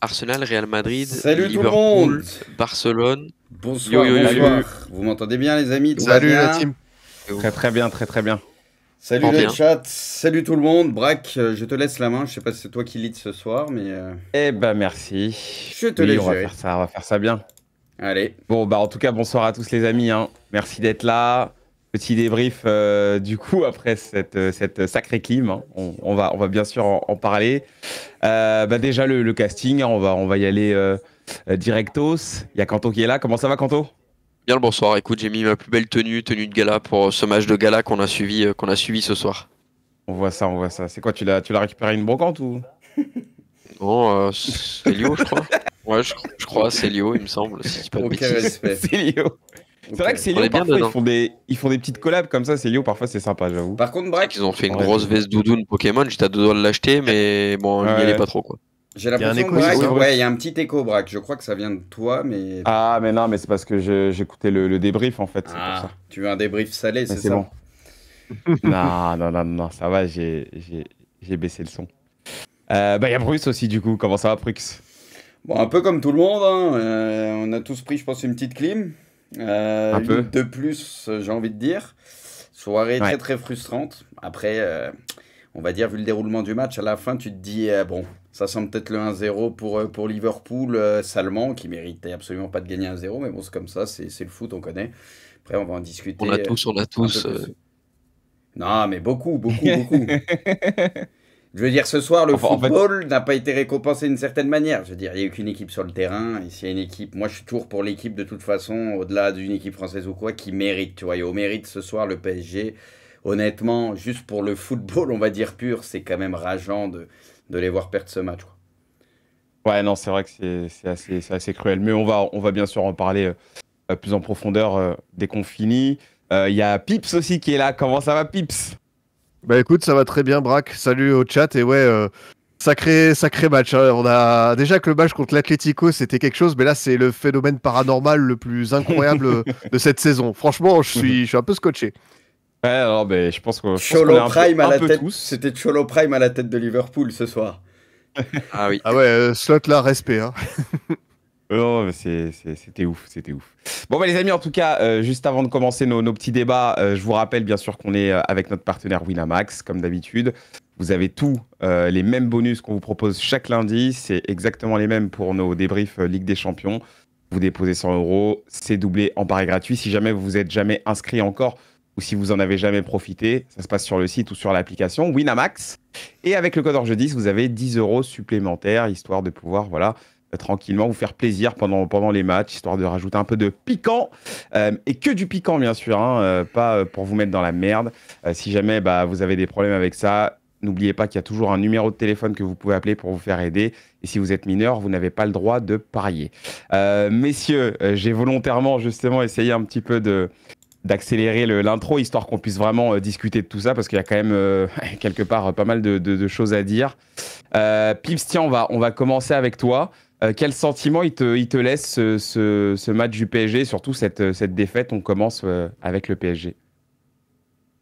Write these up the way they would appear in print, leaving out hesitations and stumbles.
Arsenal, Real Madrid, Salut tout le monde. Liverpool, Barcelone. Bonsoir, Yo, yo, yo. bonsoir. Vous m'entendez bien les amis? Tout va Salut bien la team. Très bien, très bien. Salut Fort le bien. chat, salut tout le monde. Braque, je te laisse la main. Je sais pas si c'est toi qui lead ce soir, mais Eh ben merci. je te Oui, laisse on va gérer. faire ça bien. Allez. Bon, bah en tout cas, bonsoir à tous les amis. Hein. Merci d'être là. Petit débrief du coup après cette sacrée clim. Hein. On va bien sûr en parler. Déjà le casting, hein, on va y aller directos. Il y a Kanto qui est là. Comment ça va Kanto? Bien le bonsoir. Écoute, j'ai mis ma plus belle tenue de gala pour ce match de gala qu'on a suivi ce soir. On voit ça. C'est quoi, tu l'as récupéré une brocante ou? Non, c'est Lio, je crois. Ouais, je crois, c'est Lio, il me semble, si je dis pas de Aucun bêtises. respect. Célio. C'est vrai que On Célio, est bien parfois, dedans. ils font des petites collabs comme ça. Célio, parfois, c'est sympa, j'avoue. Par contre, C'est Braque, qu'ils ont fait une Ouais. grosse veste doudoune Pokémon, j'étais à deux doigts de l'acheter, mais bon, il n'y Ouais. allait pas trop, quoi. j'ai un l'impression écho, que Braque, c'est ça ouais, il y a un petit écho, Braque. Je crois que ça vient de toi, mais Ah, mais non, mais c'est parce que j'écoutais le débrief, en fait. C'est pour ça. tu veux un débrief salé, Mais c'est c'est ça? bon. Non, ça va, j'ai baissé le son. Il y a Bruce aussi, du coup. Comment ça va, Prux? Bon, un peu comme tout le monde, hein. On a tous pris, je pense, une petite clim. Un peu. Une de plus, j'ai envie de dire. Soirée Ouais. très très frustrante. Après, on va dire, vu le déroulement du match, à la fin, tu te dis, bon, ça semble peut-être le 1-0 pour Liverpool, salement, qui méritait absolument pas de gagner 1-0, mais bon, c'est comme ça, c'est le foot, on connaît. Après, on va en discuter. On a tous. un peu plus. Non, mais beaucoup. Je veux dire, ce soir, le Enfin, en fait- football n'a pas été récompensé d'une certaine manière. Je veux dire, il n'y a eu qu'une équipe sur le terrain. Et s'il y a une équipe, moi je suis toujours pour l'équipe de toute façon, au-delà d'une équipe française ou quoi, qui mérite. Tu vois, et au mérite ce soir le PSG. Honnêtement, juste pour le football, on va dire pur, c'est quand même rageant de les voir perdre ce match, quoi. Ouais, non, c'est vrai que c'est assez cruel. Mais on va bien sûr en parler plus en profondeur dès qu'on finit. Il y a Pips aussi qui est là. Comment ça va, Pips? Bah écoute, ça va très bien, Braque. Salut au chat. Et ouais, sacré match. Hein. On a déjà que le match contre l'Atlético, c'était quelque chose, mais là, c'est le phénomène paranormal le plus incroyable de cette saison. Franchement, je suis un peu scotché. Ouais, non, mais je pense qu'on Cholo est un Prime peu, à la un peu tête. tous. C'était Cholo Prime à la tête de Liverpool ce soir. Ah oui. Ah ouais, slot là, respect. Hein. Non, mais c'était ouf. Bon, les amis, en tout cas, juste avant de commencer nos petits débats, je vous rappelle bien sûr qu'on est avec notre partenaire Winamax, comme d'habitude. Vous avez tous les mêmes bonus qu'on vous propose chaque lundi. C'est exactement les mêmes pour nos débriefs Ligue des Champions. Vous déposez 100 €, c'est doublé en pari gratuit. Si jamais vous vous êtes jamais inscrit encore ou si vous en avez jamais profité, ça se passe sur le site ou sur l'application Winamax. Et avec le code ORGE10, vous avez 10 € supplémentaires, histoire de pouvoir, voilà, tranquillement vous faire plaisir pendant les matchs, histoire de rajouter un peu de piquant, et que du piquant bien sûr, hein, pas pour vous mettre dans la merde. Si jamais vous avez des problèmes avec ça, n'oubliez pas qu'il y a toujours un numéro de téléphone que vous pouvez appeler pour vous faire aider, et si vous êtes mineur, vous n'avez pas le droit de parier. Messieurs, j'ai volontairement justement essayé un petit peu d'accélérer l'intro, histoire qu'on puisse vraiment discuter de tout ça, parce qu'il y a quand même quelque part pas mal de choses à dire. Pips, tiens, on va commencer avec toi. Quel sentiment il te laisse ce match du PSG, surtout cette défaite? On commence avec le PSG.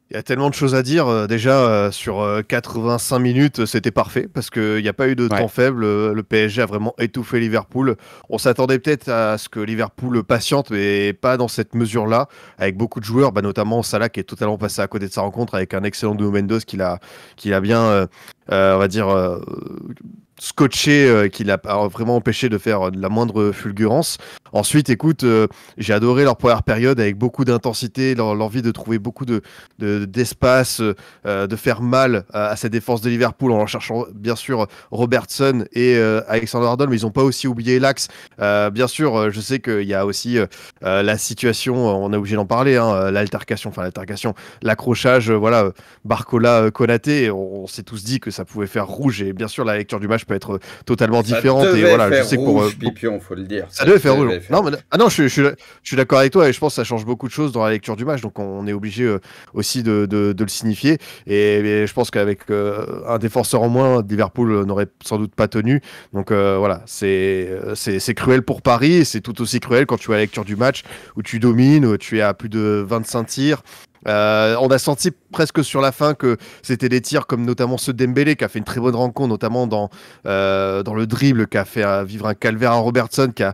Il y a tellement de choses à dire. Déjà, sur 85 minutes, c'était parfait parce qu'il n'y a pas eu de temps faible. Le PSG a vraiment étouffé Liverpool. On s'attendait peut-être à ce que Liverpool patiente, mais pas dans cette mesure-là. Avec beaucoup de joueurs, notamment Salah qui est totalement passé à côté de sa rencontre avec un excellent Nuno Mendes qui l'a bien, on va dire, scotché, qui l'a vraiment empêché de faire de la moindre fulgurance. Ensuite, écoute, j'ai adoré leur première période avec beaucoup d'intensité, l'envie de trouver beaucoup d'espace, de faire mal à cette défense de Liverpool en cherchant bien sûr Robertson et Alexander-Arnold, mais ils n'ont pas aussi oublié l'axe. Bien sûr, je sais qu'il y a aussi la situation, on est obligé d'en parler, hein, l'altercation, l'accrochage, voilà, Barcola, Konaté, on s'est tous dit que ça pouvait faire rouge, et bien sûr la lecture du match peut être totalement différente. Ça Et devait voilà, faire je sais que rouge, Pipion, faut le dire. ça devait faire rouge. Non, rouge. non, je suis d'accord avec toi, et je pense que ça change beaucoup de choses dans la lecture du match, donc on est obligé aussi de le signifier. Et je pense qu'avec un défenseur en moins, Liverpool n'aurait sans doute pas tenu. Donc voilà, c'est cruel pour Paris, et c'est tout aussi cruel quand tu as la lecture du match où tu domines, où tu es à plus de 25 tirs. On a senti presque sur la fin que c'était des tirs comme notamment ceux de Dembélé qui a fait une très bonne rencontre, notamment dans le dribble, qui a fait vivre un calvaire à Robertson, qui a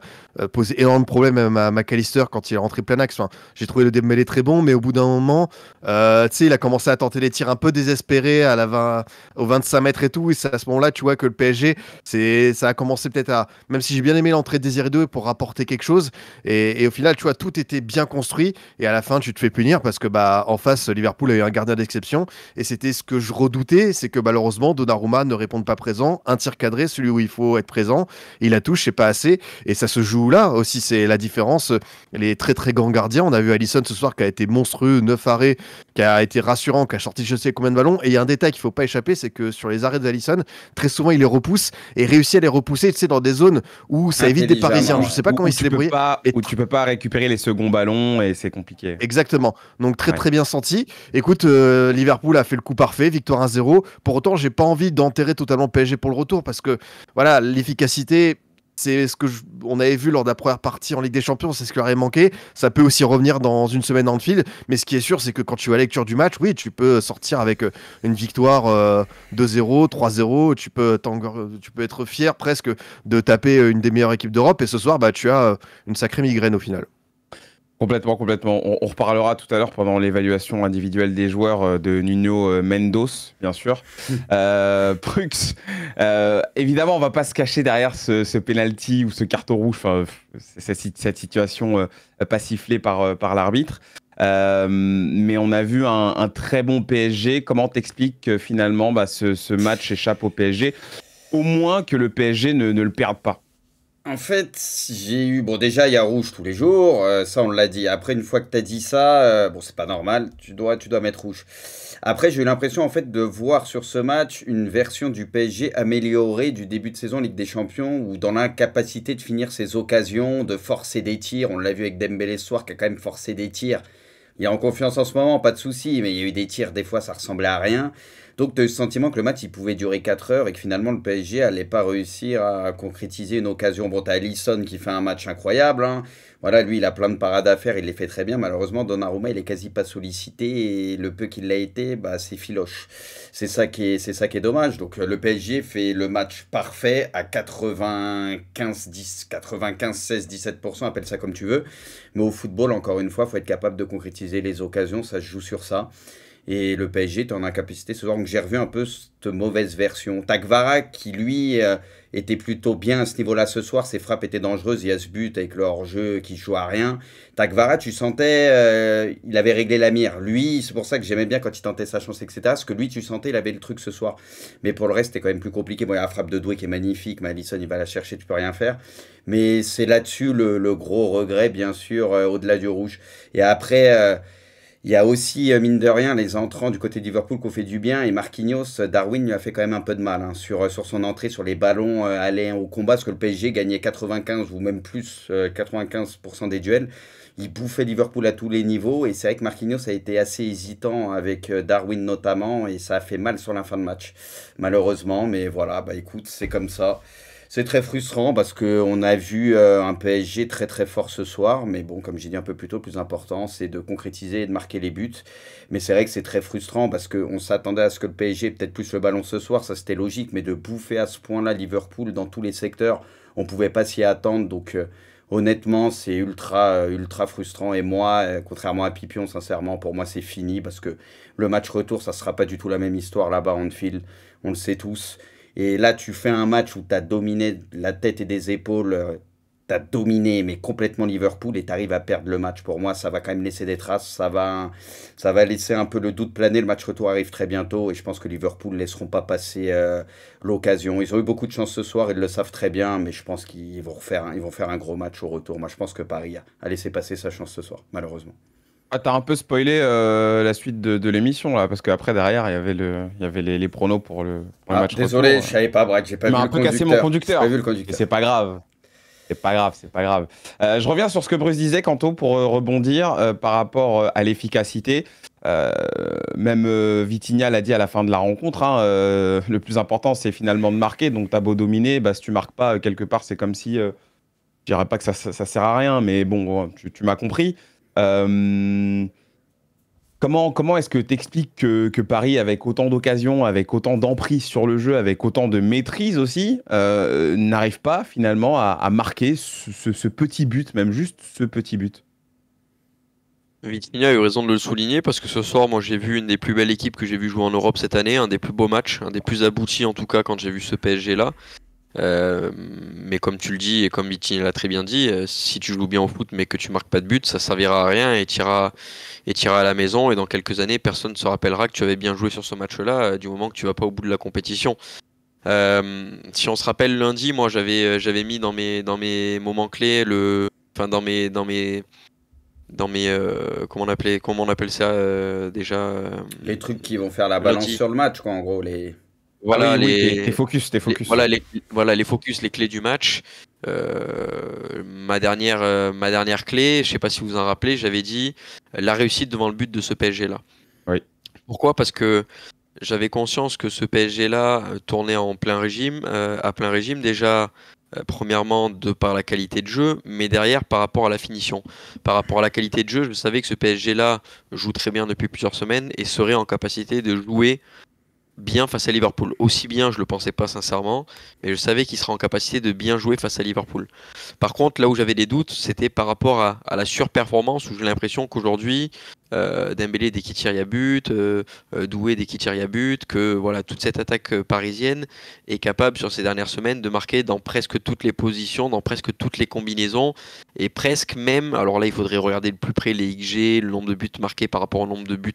posé énormément de problèmes même à McAllister quand il est rentré plein axe. Enfin, j'ai trouvé le Dembélé très bon, mais au bout d'un moment, tu sais, il a commencé à tenter des tirs un peu désespérés à aux 25 mètres et tout. Et c'est à ce moment-là, tu vois que le PSG, ça a commencé peut-être à, même si j'ai bien aimé l'entrée de Désiré Doué pour rapporter quelque chose, et au final, tu vois, tout était bien construit. Et à la fin, tu te fais punir parce que bah en face, Liverpool a eu un gardien d'exception. Et c'était ce que je redoutais, c'est que malheureusement, Donnarumma ne réponde pas présent. Un tir cadré, celui où il faut être présent, il la touche, c'est pas assez. Et ça se joue là aussi, c'est la différence. Les très très grands gardiens, on a vu Alisson ce soir qui a été monstrueux, 9 arrêts, qui a été rassurant, qui a sorti je sais combien de ballons. Et il y a un détail qu'il faut pas échapper, c'est que sur les arrêts d'Alisson, très souvent il les repousse et réussit à les repousser, tu sais, dans des zones où ça évite des Parisiens. Je sais pas comment il se débrouille. Où tu peux pas récupérer les seconds ballons et c'est compliqué. Exactement. Donc très très bien senti. Écoute, Liverpool a fait le coup parfait, victoire 1-0. Pour autant, j'ai pas envie d'enterrer totalement le PSG pour le retour parce que voilà, l'efficacité, c'est ce que on avait vu lors de la première partie en Ligue des Champions, c'est ce qui leur avait manqué. Ça peut aussi revenir dans une semaine en field, mais ce qui est sûr, c'est que quand tu as la lecture du match, oui, tu peux sortir avec une victoire 2-0, 3-0. Tu peux être fier presque de taper une des meilleures équipes d'Europe. Et ce soir, bah, tu as une sacrée migraine au final. Complètement, complètement. On reparlera tout à l'heure pendant l'évaluation individuelle des joueurs de Nuno Mendes, bien sûr. Brux, évidemment, on va pas se cacher derrière ce penalty ou ce carton rouge, cette situation pas sifflée par l'arbitre. Mais on a vu un très bon PSG. Comment t'expliques que finalement ce match échappe au PSG, au moins que le PSG ne le perde pas? En fait, j'ai eu... Bon, déjà, il y a rouge tous les jours, ça on l'a dit. Après, une fois que tu as dit ça, bon, c'est pas normal, tu dois mettre rouge. Après, j'ai eu l'impression, en fait, de voir sur ce match une version du PSG améliorée du début de saison Ligue des Champions, ou dans l'incapacité de finir ses occasions, de forcer des tirs. On l'a vu avec Dembélé ce soir, qui a quand même forcé des tirs. Il est en confiance en ce moment, pas de souci, mais il y a eu des tirs, des fois, ça ressemblait à rien. Donc, tu as eu le sentiment que le match, il pouvait durer 4 heures et que finalement, le PSG allait pas réussir à concrétiser une occasion. Bon, tu as Alisson qui fait un match incroyable, hein. Voilà, lui, il a plein de parades à faire, il les fait très bien. Malheureusement, Donnarumma, il est quasi pas sollicité et le peu qu'il l'a été, bah, c'est filoche. C'est ça qui est dommage. Donc, le PSG fait le match parfait à 16, 17%, appelle ça comme tu veux. Mais au football, encore une fois, il faut être capable de concrétiser les occasions, ça se joue sur ça. Et le PSG est en incapacité ce soir. Donc j'ai revu un peu cette mauvaise version. T'as Kvara qui, lui, était plutôt bien à ce niveau-là ce soir. Ses frappes étaient dangereuses. Il y a ce but avec le hors-jeu qui joue à rien. T'as Kvara, tu sentais, il avait réglé la mire. Lui, c'est pour ça que j'aimais bien quand il tentait sa chance, etc. Parce que lui, tu sentais, il avait le truc ce soir. Mais pour le reste, c'était quand même plus compliqué. Bon, il y a la frappe de Doué qui est magnifique. Mais Alisson, il va la chercher, tu peux rien faire. Mais c'est là-dessus le gros regret, bien sûr, au-delà du rouge. Et après... il y a aussi, mine de rien, les entrants du côté de Liverpool qui ont fait du bien. Et Marquinhos, Darwin lui a fait quand même un peu de mal, hein, sur son entrée, sur les ballons allés au combat. Parce que le PSG gagnait 95 ou même plus, 95% des duels. Il bouffait Liverpool à tous les niveaux. Et c'est vrai que Marquinhos a été assez hésitant avec Darwin notamment. Et ça a fait mal sur la fin de match, malheureusement. Mais voilà, bah écoute, c'est comme ça. C'est très frustrant parce qu'on a vu un PSG très très fort ce soir. Mais bon, comme j'ai dit un peu plus tôt, le plus important, c'est de concrétiser et de marquer les buts. Mais c'est vrai que c'est très frustrant parce qu'on s'attendait à ce que le PSG ait peut-être plus le ballon ce soir. Ça, c'était logique. Mais de bouffer à ce point-là Liverpool dans tous les secteurs, on ne pouvait pas s'y attendre. Donc, honnêtement, c'est ultra frustrant. Et moi, contrairement à Pipion, sincèrement, pour moi, c'est fini parce que le match retour, ça ne sera pas du tout la même histoire là-bas en Anfield. On le sait tous. Et là, tu fais un match où tu as dominé la tête et des épaules, tu as dominé, mais complètement Liverpool, et tu arrives à perdre le match. Pour moi, ça va quand même laisser des traces, ça va laisser un peu le doute planer. Le match retour arrive très bientôt, et je pense que Liverpool ne laisseront pas passer l'occasion. Ils ont eu beaucoup de chance ce soir, ils le savent très bien, mais je pense qu'ils vont faire un gros match au retour. Moi, je pense que Paris a laissé passer sa chance ce soir, malheureusement. Ah, t'as un peu spoilé la suite de l'émission là, parce qu'après derrière il y avait les pronos pour le match désolé, retour. Je savais pas, Brad, j'ai pas vu le conducteur. Cassé mon conducteur. J'ai pas vu le conducteur. C'est pas grave. C'est pas grave, c'est pas grave. Je reviens sur ce que Bruce disait, Kanto, pour rebondir par rapport à l'efficacité. Même Vitinha l'a dit à la fin de la rencontre, hein, le plus important c'est finalement de marquer. Donc t'as beau dominer, si tu marques pas, quelque part c'est comme si, je dirais pas que ça sert à rien, mais bon, tu m'as compris. Comment est-ce que tu expliques que Paris, avec autant d'occasions, avec autant d'emprise sur le jeu, avec autant de maîtrise aussi, n'arrive pas finalement à marquer ce petit but, même juste ce petit but? Vitinha a eu raison de le souligner parce que ce soir, moi j'ai vu une des plus belles équipes que j'ai vu jouer en Europe cette année, un des plus beaux matchs, un des plus aboutis en tout cas quand j'ai vu ce PSG-là. Mais comme tu le dis et comme Vitinha l'a très bien dit, si tu joues bien au foot mais que tu marques pas de but, ça servira à rien et tu iras à la maison et dans quelques années, personne ne se rappellera que tu avais bien joué sur ce match-là du moment que tu vas pas au bout de la compétition. Si on se rappelle lundi, moi j'avais mis dans mes moments clés enfin comment on appelle ça déjà Les trucs qui vont faire la balance lundi. sur le match, quoi, en gros. Les... Voilà Ah oui, les t'es focus. voilà les focus, les clés du match. Ma dernière clé, je sais pas si vous en rappelez, j'avais dit la réussite devant le but de ce PSG là. Oui. Pourquoi? Parce que j'avais conscience que ce PSG là tournait en plein régime, à plein régime déjà. Premièrement, de par la qualité de jeu, mais derrière, par rapport à la finition. Par rapport à la qualité de jeu, je savais que ce PSG-là joue très bien depuis plusieurs semaines et serait en capacité de jouer bien face à Liverpool. Aussi bien, je le pensais pas sincèrement, mais je savais qu'il serait en capacité de bien jouer face à Liverpool. Par contre, là où j'avais des doutes, c'était par rapport à la surperformance, où j'ai l'impression qu'aujourd'hui, Dembélé dès qu'il tire, il y a but, Doué dès qu'il tire, il y a but, que voilà, toute cette attaque parisienne est capable sur ces dernières semaines de marquer dans presque toutes les positions, dans presque toutes les combinaisons, et presque même, alors là il faudrait regarder de plus près les XG, le nombre de buts marqués par rapport au nombre de buts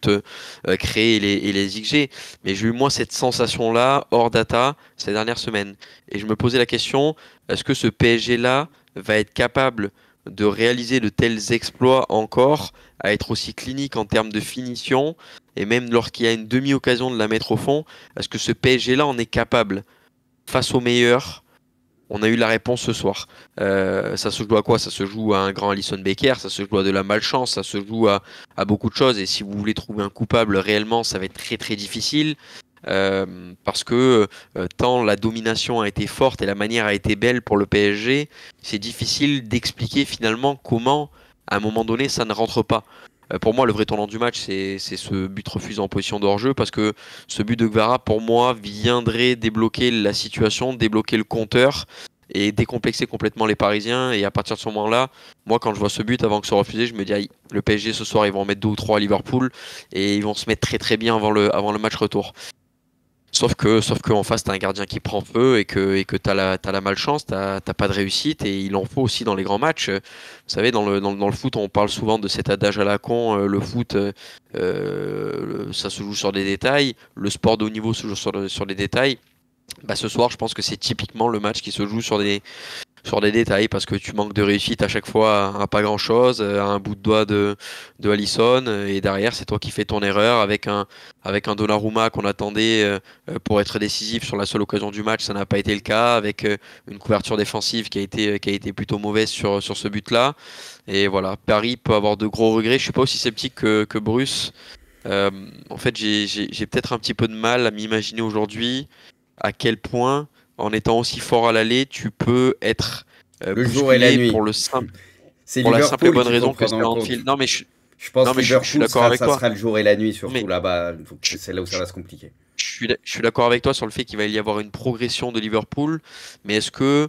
créés et les XG, mais j'ai eu moi cette sensation-là hors data ces dernières semaines. Et je me posais la question, est-ce que ce PSG-là va être capable de réaliser de tels exploits encore, à être aussi clinique en termes de finition, et même lorsqu'il y a une demi-occasion de la mettre au fond, est-ce que ce PSG-là en est capable face aux meilleurs? On a eu la réponse ce soir. Ça se joue à quoi? Ça se joue à un grand Alisson Becker, ça se joue à de la malchance, ça se joue à beaucoup de choses. Et si vous voulez trouver un coupable réellement, ça va être très très difficile. Parce que tant la domination a été forte et la manière a été belle pour le PSG, c'est difficile d'expliquer finalement comment, à un moment donné, ça ne rentre pas. Pour moi, le vrai tournant du match, c'est ce but refusé en position de hors-jeu, parce que ce but de Gvara, pour moi, viendrait débloquer la situation, débloquer le compteur et décomplexer complètement les Parisiens. Et à partir de ce moment-là, moi, quand je vois ce but avant que ce soit refusé, je me dis, aïe, le PSG ce soir, ils vont en mettre 2 ou 3 à Liverpool et ils vont se mettre très très bien avant le match retour. Sauf que en face, t'as un gardien qui prend feu et que t'as la malchance, t'as pas de réussite, et il en faut aussi dans les grands matchs. Vous savez, dans le foot, on parle souvent de cet adage à la con, le foot, ça se joue sur des détails, le sport de haut niveau se joue sur des détails. Bah, ce soir, je pense que c'est typiquement le match qui se joue sur des détails, parce que tu manques de réussite à chaque fois à pas grand chose, à un bout de doigt de Alisson, et derrière c'est toi qui fais ton erreur avec un Donnarumma qu'on attendait pour être décisif sur la seule occasion du match. Ça n'a pas été le cas, avec une couverture défensive qui a été plutôt mauvaise sur ce but-là. Et voilà, Paris peut avoir de gros regrets. Je suis pas aussi sceptique que Bruce. En fait, j'ai peut-être un petit peu de mal à m'imaginer aujourd'hui à quel point, en étant aussi fort à l'aller, tu peux être Le jour et la nuit. pour C'est la simple et Liverpool bonne qu'il faut raison que prendre c'est en en compte. fil. Non, mais je pense non, que mais je suis d'accord avec ça toi. sera le jour et la nuit, surtout Mais là-bas. je, C'est là où ça va se compliquer. je suis d'accord avec toi sur le fait qu'il va y avoir une progression de Liverpool, mais est-ce que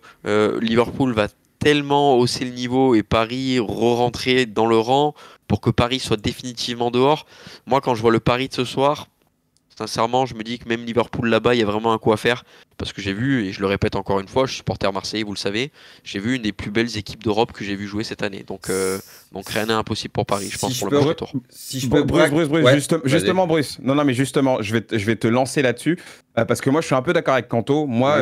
Liverpool va tellement hausser le niveau et Paris re-rentrer dans le rang pour que Paris soit définitivement dehors? Moi, quand je vois le Paris de ce soir, sincèrement, je me dis que même Liverpool là-bas, il y a vraiment un coup à faire. Parce que j'ai vu, et je le répète encore une fois, je suis supporter Marseille, vous le savez, j'ai vu une des plus belles équipes d'Europe que j'ai vu jouer cette année. Donc rien n'est impossible pour Paris, je pense, pour le match retour. Si je peux Bruce, ouais, justement, Bruce. Non, mais justement, je vais te lancer là-dessus. Parce que moi, je suis un peu d'accord avec Kanto. Moi,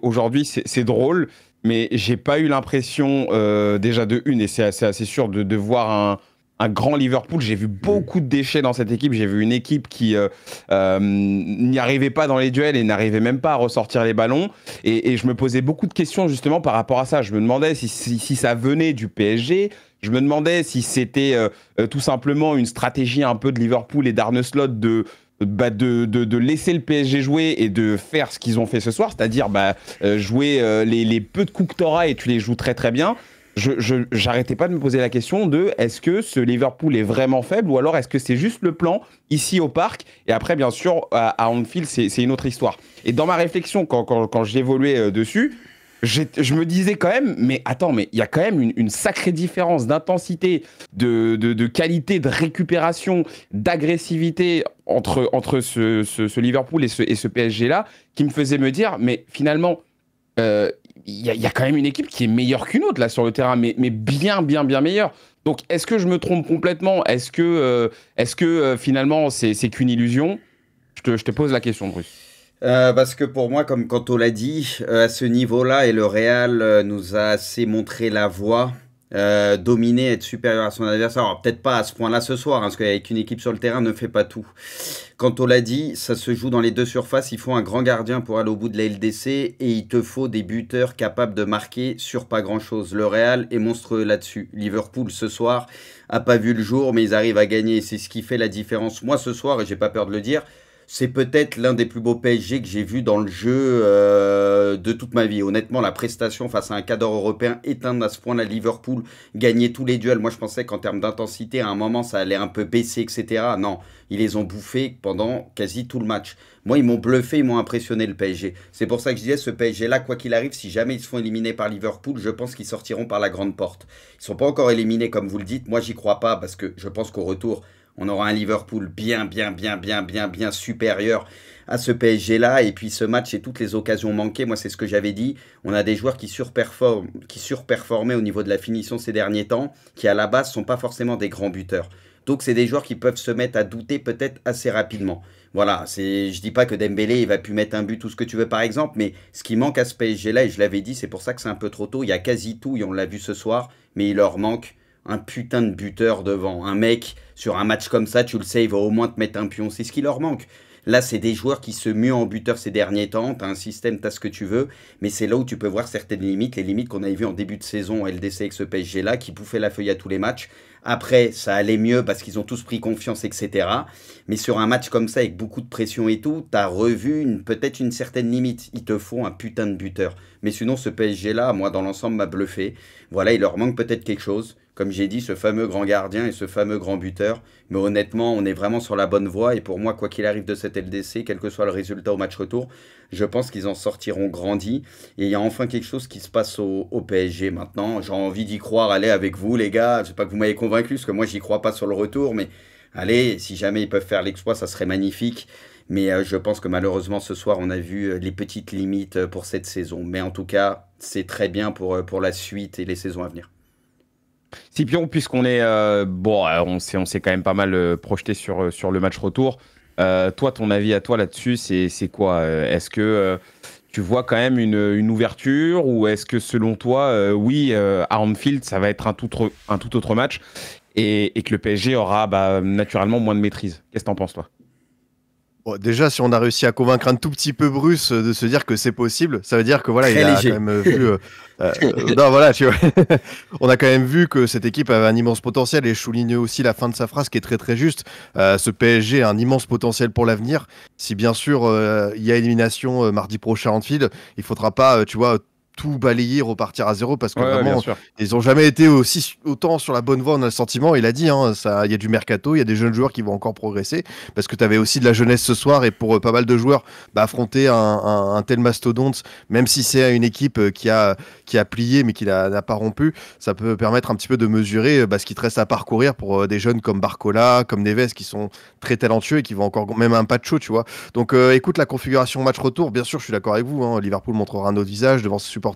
aujourd'hui, c'est drôle, mais j'ai pas eu l'impression, déjà de une, et c'est assez sûr, de voir un grand Liverpool. J'ai vu beaucoup de déchets dans cette équipe. J'ai vu une équipe qui n'y arrivait pas dans les duels et n'arrivait même pas à ressortir les ballons. Et je me posais beaucoup de questions justement par rapport à ça. Je me demandais si ça venait du PSG. Je me demandais si c'était tout simplement une stratégie un peu de Liverpool et d'Arne Slot de laisser le PSG jouer et de faire ce qu'ils ont fait ce soir, c'est-à-dire jouer les peu de coups que t'auras et tu les joues très très bien. j'arrêtais pas de me poser la question de est-ce que ce Liverpool est vraiment faible ou alors est-ce que c'est juste le plan ici au parc et après bien sûr à Anfield c'est une autre histoire. Et dans ma réflexion quand j'évoluais dessus, je me disais quand même mais attends mais il y a quand même une sacrée différence d'intensité, de qualité de récupération, d'agressivité entre ce Liverpool et ce PSG là qui me faisait me dire mais finalement il y a quand même une équipe qui est meilleure qu'une autre là sur le terrain, mais bien meilleure. Donc, est-ce que je me trompe complètement? Est-ce que finalement, c'est qu'une illusion? Je te pose la question, Bruce. Parce que pour moi, comme Kanto l'a dit, à ce niveau-là, et le Real nous a assez montré la voie, dominer, être supérieur à son adversaire. Alors peut-être pas à ce point-là ce soir, hein, parce qu'avec une équipe sur le terrain, ne fait pas tout. Kanto l'a dit, ça se joue dans les deux surfaces. Il faut un grand gardien pour aller au bout de la LDC et il te faut des buteurs capables de marquer sur pas grand-chose. Le Real est monstrueux là-dessus. Liverpool ce soir a pas vu le jour, mais ils arrivent à gagner. C'est ce qui fait la différence. Moi ce soir, et j'ai pas peur de le dire, c'est peut-être l'un des plus beaux PSG que j'ai vu dans le jeu de toute ma vie. Honnêtement, la prestation face à un cadre européen éteindre à ce point-là Liverpool, gagner tous les duels. Moi, je pensais qu'en termes d'intensité, à un moment, ça allait un peu baisser, etc. Non, ils les ont bouffés pendant quasi tout le match. Moi, ils m'ont bluffé, ils m'ont impressionné le PSG. C'est pour ça que je disais, ce PSG-là, quoi qu'il arrive, si jamais ils se font éliminer par Liverpool, je pense qu'ils sortiront par la grande porte. Ils sont pas encore éliminés, comme vous le dites. Moi, j'y crois pas parce que je pense qu'au retour, on aura un Liverpool bien supérieur à ce PSG-là. Et puis ce match et toutes les occasions manquées, moi c'est ce que j'avais dit, on a des joueurs qui surperformaient au niveau de la finition ces derniers temps, qui à la base sont pas forcément des grands buteurs. Donc c'est des joueurs qui peuvent se mettre à douter peut-être assez rapidement. Voilà, je dis pas que Dembélé il va plus mettre un but ou ce que tu veux par exemple, mais ce qui manque à ce PSG-là, et je l'avais dit, c'est pour ça que c'est un peu trop tôt, il y a quasi tout, et on l'a vu ce soir, mais il leur manque un putain de buteur devant. Un mec, sur un match comme ça, tu le sais, il va au moins te mettre un pion. C'est ce qui leur manque. Là, c'est des joueurs qui se muent en buteur ces derniers temps. Tu as un système, tu as ce que tu veux. Mais c'est là où tu peux voir certaines limites. Les limites qu'on avait vues en début de saison en LDC avec ce PSG-là, qui bouffait la feuille à tous les matchs. Après, ça allait mieux parce qu'ils ont tous pris confiance, etc. Mais sur un match comme ça, avec beaucoup de pression et tout, tu as revu peut-être une certaine limite. Il te faut un putain de buteur. Mais sinon, ce PSG-là, moi, dans l'ensemble, m'a bluffé. Voilà, il leur manque peut-être quelque chose. Comme j'ai dit, ce fameux grand gardien et ce fameux grand buteur. Mais honnêtement, on est vraiment sur la bonne voie. Et pour moi, quoi qu'il arrive de cette LDC, quel que soit le résultat au match retour, je pense qu'ils en sortiront grandis. Et il y a enfin quelque chose qui se passe au PSG maintenant. J'ai envie d'y croire. Allez, avec vous, les gars. Je sais pas que vous m'avez convaincu, parce que moi, j'y crois pas sur le retour. Mais allez, si jamais ils peuvent faire l'exploit, ça serait magnifique. Mais je pense que malheureusement, ce soir, on a vu les petites limites pour cette saison. Mais en tout cas, c'est très bien pour la suite et les saisons à venir. Scipion, puisqu'on est on s'est quand même pas mal projeté sur le match retour. Toi, ton avis à toi là-dessus, c'est quoi? Est-ce que tu vois quand même une ouverture ou est-ce que selon toi, oui, à Anfield, ça va être un tout autre match et que le PSG aura naturellement moins de maîtrise? Qu'est-ce que t'en penses, toi? Bon, déjà, si on a réussi à convaincre un tout petit peu Bruce de se dire que c'est possible, ça veut dire que voilà, Très il a léger. quand même vu. Non, voilà, tu vois. On a quand même vu que cette équipe avait un immense potentiel et je souligne aussi la fin de sa phrase qui est très très juste. Ce PSG a un immense potentiel pour l'avenir. Si bien sûr il y a élimination mardi prochain à Anfield, il faudra pas, tu vois, tout balayer, repartir à zéro parce que Ouais, bien vraiment, sûr. ils ont jamais été autant sur la bonne voie, on a le sentiment. Il a dit, hein, il y a du mercato, il y a des jeunes joueurs qui vont encore progresser parce que tu avais aussi de la jeunesse ce soir et pour pas mal de joueurs, affronter un tel mastodonte, même si c'est une équipe qui a plié mais qui n'a pas rompu, ça peut permettre un petit peu de mesurer ce qu'il te reste à parcourir pour des jeunes comme Barcola, comme Neves qui sont très talentueux et qui vont encore, même un Pacho, tu vois. Donc écoute, la configuration match-retour, bien sûr, je suis d'accord avec vous, hein, Liverpool montrera un autre visage devant ses supporters.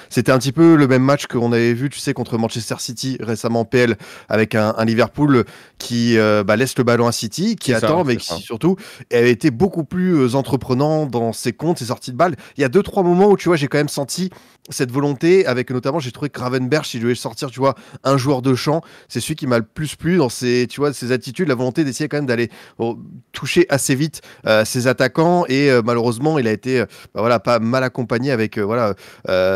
C'était un petit peu le même match qu'on avait vu, tu sais, contre Manchester City récemment PL, avec un Liverpool qui laisse le ballon à City, qui attend, mais qui surtout avait été beaucoup plus entreprenant dans ses comptes, ses sorties de balles. Il y a 2-3 moments où, tu vois, j'ai quand même senti cette volonté, avec notamment, j'ai trouvé que Gravenberch, si je devais sortir, tu vois, un joueur de champ, c'est celui qui m'a le plus plu dans ses, tu vois, ses attitudes, la volonté d'essayer quand même d'aller toucher assez vite ses attaquants, et malheureusement, il a été pas mal accompagné avec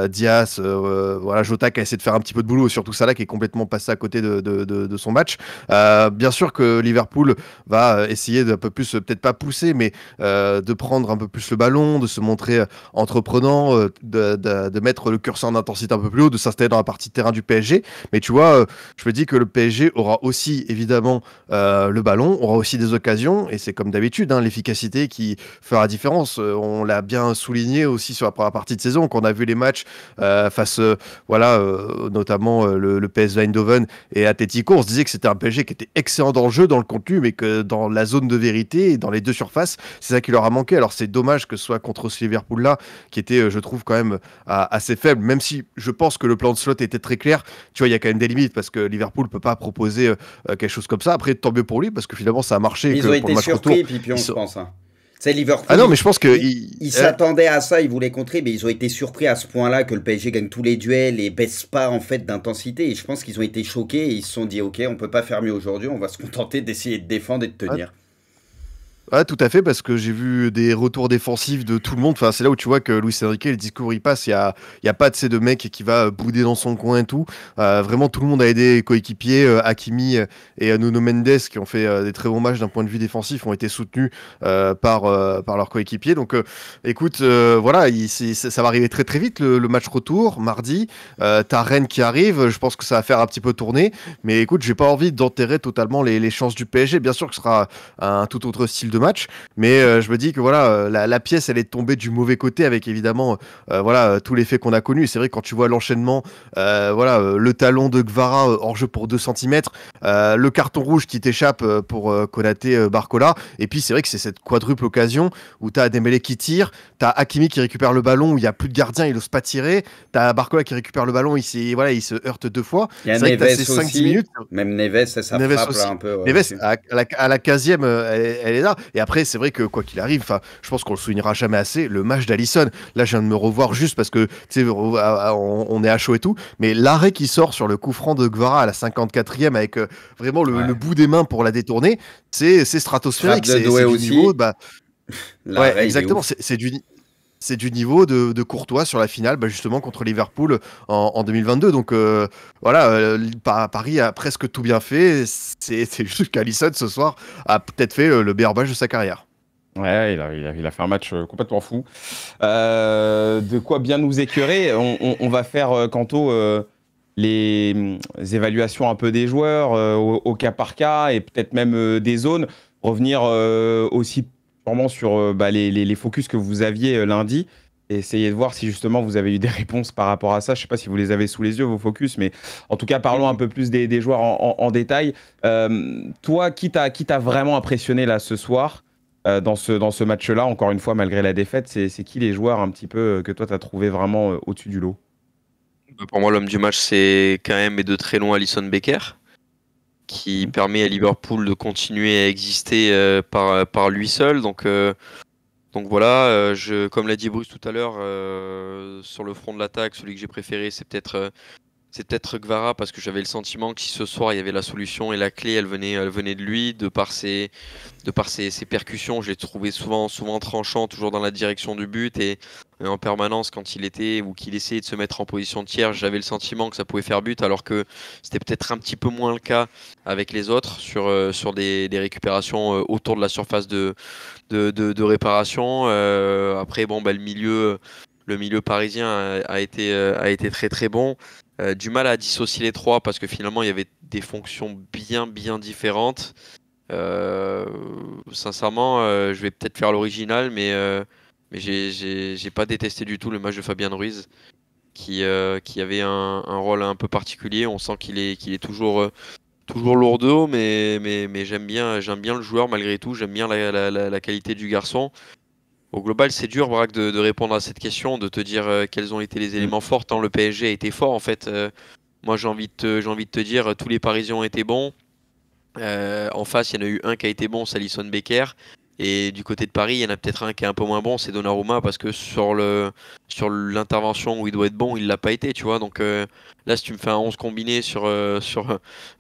Diaz, voilà, Jota qui a essayé de faire un petit peu de boulot, surtout Salah qui est complètement passé à côté de son match. Bien sûr que Liverpool va essayer d'un peu plus, peut-être pas pousser, mais de prendre un peu plus le ballon, de se montrer entreprenant, de mettre le curseur d'intensité un peu plus haut, de s'installer dans la partie de terrain du PSG. Mais tu vois, je me dis que le PSG aura aussi évidemment le ballon, aura aussi des occasions, et c'est comme d'habitude, hein, l'efficacité qui fera la différence. On l'a bien souligné aussi sur la première partie de saison, quand on a vu les matchs face, voilà, notamment le PSV Eindhoven et Atletico, on se disait que c'était un PSG qui était excellent dans le jeu, dans le contenu, mais que dans la zone de vérité et dans les deux surfaces, c'est ça qui leur a manqué. Alors c'est dommage que ce soit contre ce Liverpool-là, qui était, je trouve, quand même assez faible, même si je pense que le plan de slot était très clair. Tu vois, il y a quand même des limites, parce que Liverpool peut pas proposer quelque chose comme ça. Après, tant mieux pour lui, parce que finalement, ça a marché. Ils que ont pour été le match surpris, retour, Pipion, ils je sont- pense. Hein. C'est Liverpool. Ah non, mais je pense que... Ils s'attendaient à ça, ils voulaient contrer, mais ils ont été surpris à ce point-là que le PSG gagne tous les duels et baisse pas en fait d'intensité. Et je pense qu'ils ont été choqués et ils se sont dit ok, on peut pas faire mieux aujourd'hui, on va se contenter d'essayer de défendre et de tenir. Ouais, tout à fait, parce que j'ai vu des retours défensifs de tout le monde. Enfin, c'est là où tu vois que Luis Enrique, le discours il passe. Il y a pas de ces deux mecs qui va bouder dans son coin et tout. Vraiment, tout le monde a aidé les coéquipiers. Hakimi et Nuno Mendes, qui ont fait des très bons matchs d'un point de vue défensif, ont été soutenus par leurs coéquipiers. Donc, écoute, voilà, ça va arriver très très vite le match retour, mardi. T'as Rennes qui arrive. Je pense que ça va faire un petit peu tourner. Mais écoute, j'ai pas envie d'enterrer totalement les chances du PSG. Bien sûr que ce sera un tout autre style de match, mais je me dis que voilà, la pièce elle est tombée du mauvais côté avec évidemment voilà, tous les faits qu'on a connus. C'est vrai que quand tu vois l'enchaînement, voilà, le talon de Gvara hors jeu pour 2 cm, le carton rouge qui t'échappe pour Konaté, Barcola, et puis c'est vrai que c'est cette quadruple occasion où t'as Dembélé qui tire, t'as Hakimi qui récupère le ballon où il y a plus de gardien, il ose pas tirer, t'as Barcola qui récupère le ballon, il se heurte 2 fois. Il y a C'est vrai que t'as Neves ces 5-10 aussi, minutes. même Neves, ça Neves frappe aussi. là un peu. Neves, aussi. à la 15e, elle est là. Et après, c'est vrai que quoi qu'il arrive, je pense qu'on le soulignera jamais assez, le match d'Alisson. Là, je viens de me revoir juste parce que tu sais, on est à chaud et tout. Mais l'arrêt qui sort sur le coup franc de Gvara à la 54e avec vraiment le bout des mains pour la détourner, c'est stratosphérique. Frappe de C'est Doué du aussi. niveau. Bah, ouais, L'arrêt, il est exactement. ouf. C'est du niveau de Courtois sur la finale, bah, justement contre Liverpool en 2022. Donc voilà, Paris a presque tout bien fait. C'est juste qu'Alisson ce soir a peut-être fait le meilleur match de sa carrière. Ouais, il a fait un match complètement fou. De quoi bien nous écœurer. On va faire, Kanto, les évaluations un peu des joueurs au cas par cas et peut-être même des zones. Revenir aussi sûrement sur les focus que vous aviez lundi et essayer de voir si justement vous avez eu des réponses par rapport à ça. Je ne sais pas si vous les avez sous les yeux, vos focus, mais en tout cas, parlons un peu plus des joueurs en détail. Toi, qui t'a vraiment impressionné là ce soir dans ce match-là, encore une fois, malgré la défaite, c'est qui les joueurs un petit peu que toi, tu as trouvé vraiment au-dessus du lot? Pour moi, l'homme du match, c'est quand même et de très loin Alisson Becker, qui permet à Liverpool de continuer à exister par lui seul. Donc voilà, comme l'a dit Bruce tout à l'heure, sur le front de l'attaque, celui que j'ai préféré, c'est peut-être Gvara, parce que j'avais le sentiment que si ce soir il y avait la solution et la clé, elle venait de lui, de par ses percussions. Je l'ai trouvé souvent tranchant, toujours dans la direction du but et en permanence quand il était ou qu'il essayait de se mettre en position de tiers, j'avais le sentiment que ça pouvait faire but, alors que c'était peut-être un petit peu moins le cas avec les autres sur des récupérations autour de la surface de réparation. Après, bon, bah, le milieu parisien a été très très bon. Du mal à dissocier les trois parce que finalement il y avait des fonctions bien différentes. Sincèrement, je vais peut-être faire l'original, mais j'ai pas détesté du tout le match de Fabien Ruiz qui avait un rôle un peu particulier. On sent qu'il est toujours lourdeau, mais j'aime bien le joueur malgré tout. J'aime bien la qualité du garçon. Au global, c'est dur, Braque, de répondre à cette question, de te dire quels ont été les éléments forts. Tant le PSG a été fort, en fait. Moi, j'ai envie de te dire, tous les Parisiens ont été bons. En face, il y en a eu un qui a été bon, c'est Alisson Becker. Et du côté de Paris, il y en a peut-être un qui est un peu moins bon, c'est Donnarumma, parce que sur l'intervention où il doit être bon, il l'a pas été, tu vois. Donc là, si tu me fais un 11 combiné sur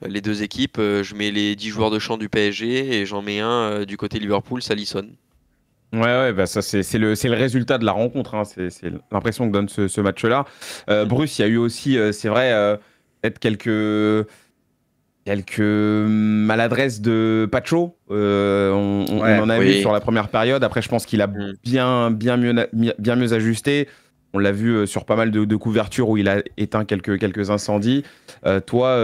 les deux équipes, je mets les 10 joueurs de champ du PSG et j'en mets un du côté Liverpool, c'est Alisson. Ouais, bah ça c'est le résultat de la rencontre, hein. C'est l'impression que donne ce match-là. Bruce, il y a eu aussi, c'est vrai, peut-être quelques maladresses de Pacho. On en a vu sur la première période. Après, je pense qu'il a bien mieux ajusté. On l'a vu sur pas mal de couvertures où il a éteint quelques incendies. Toi,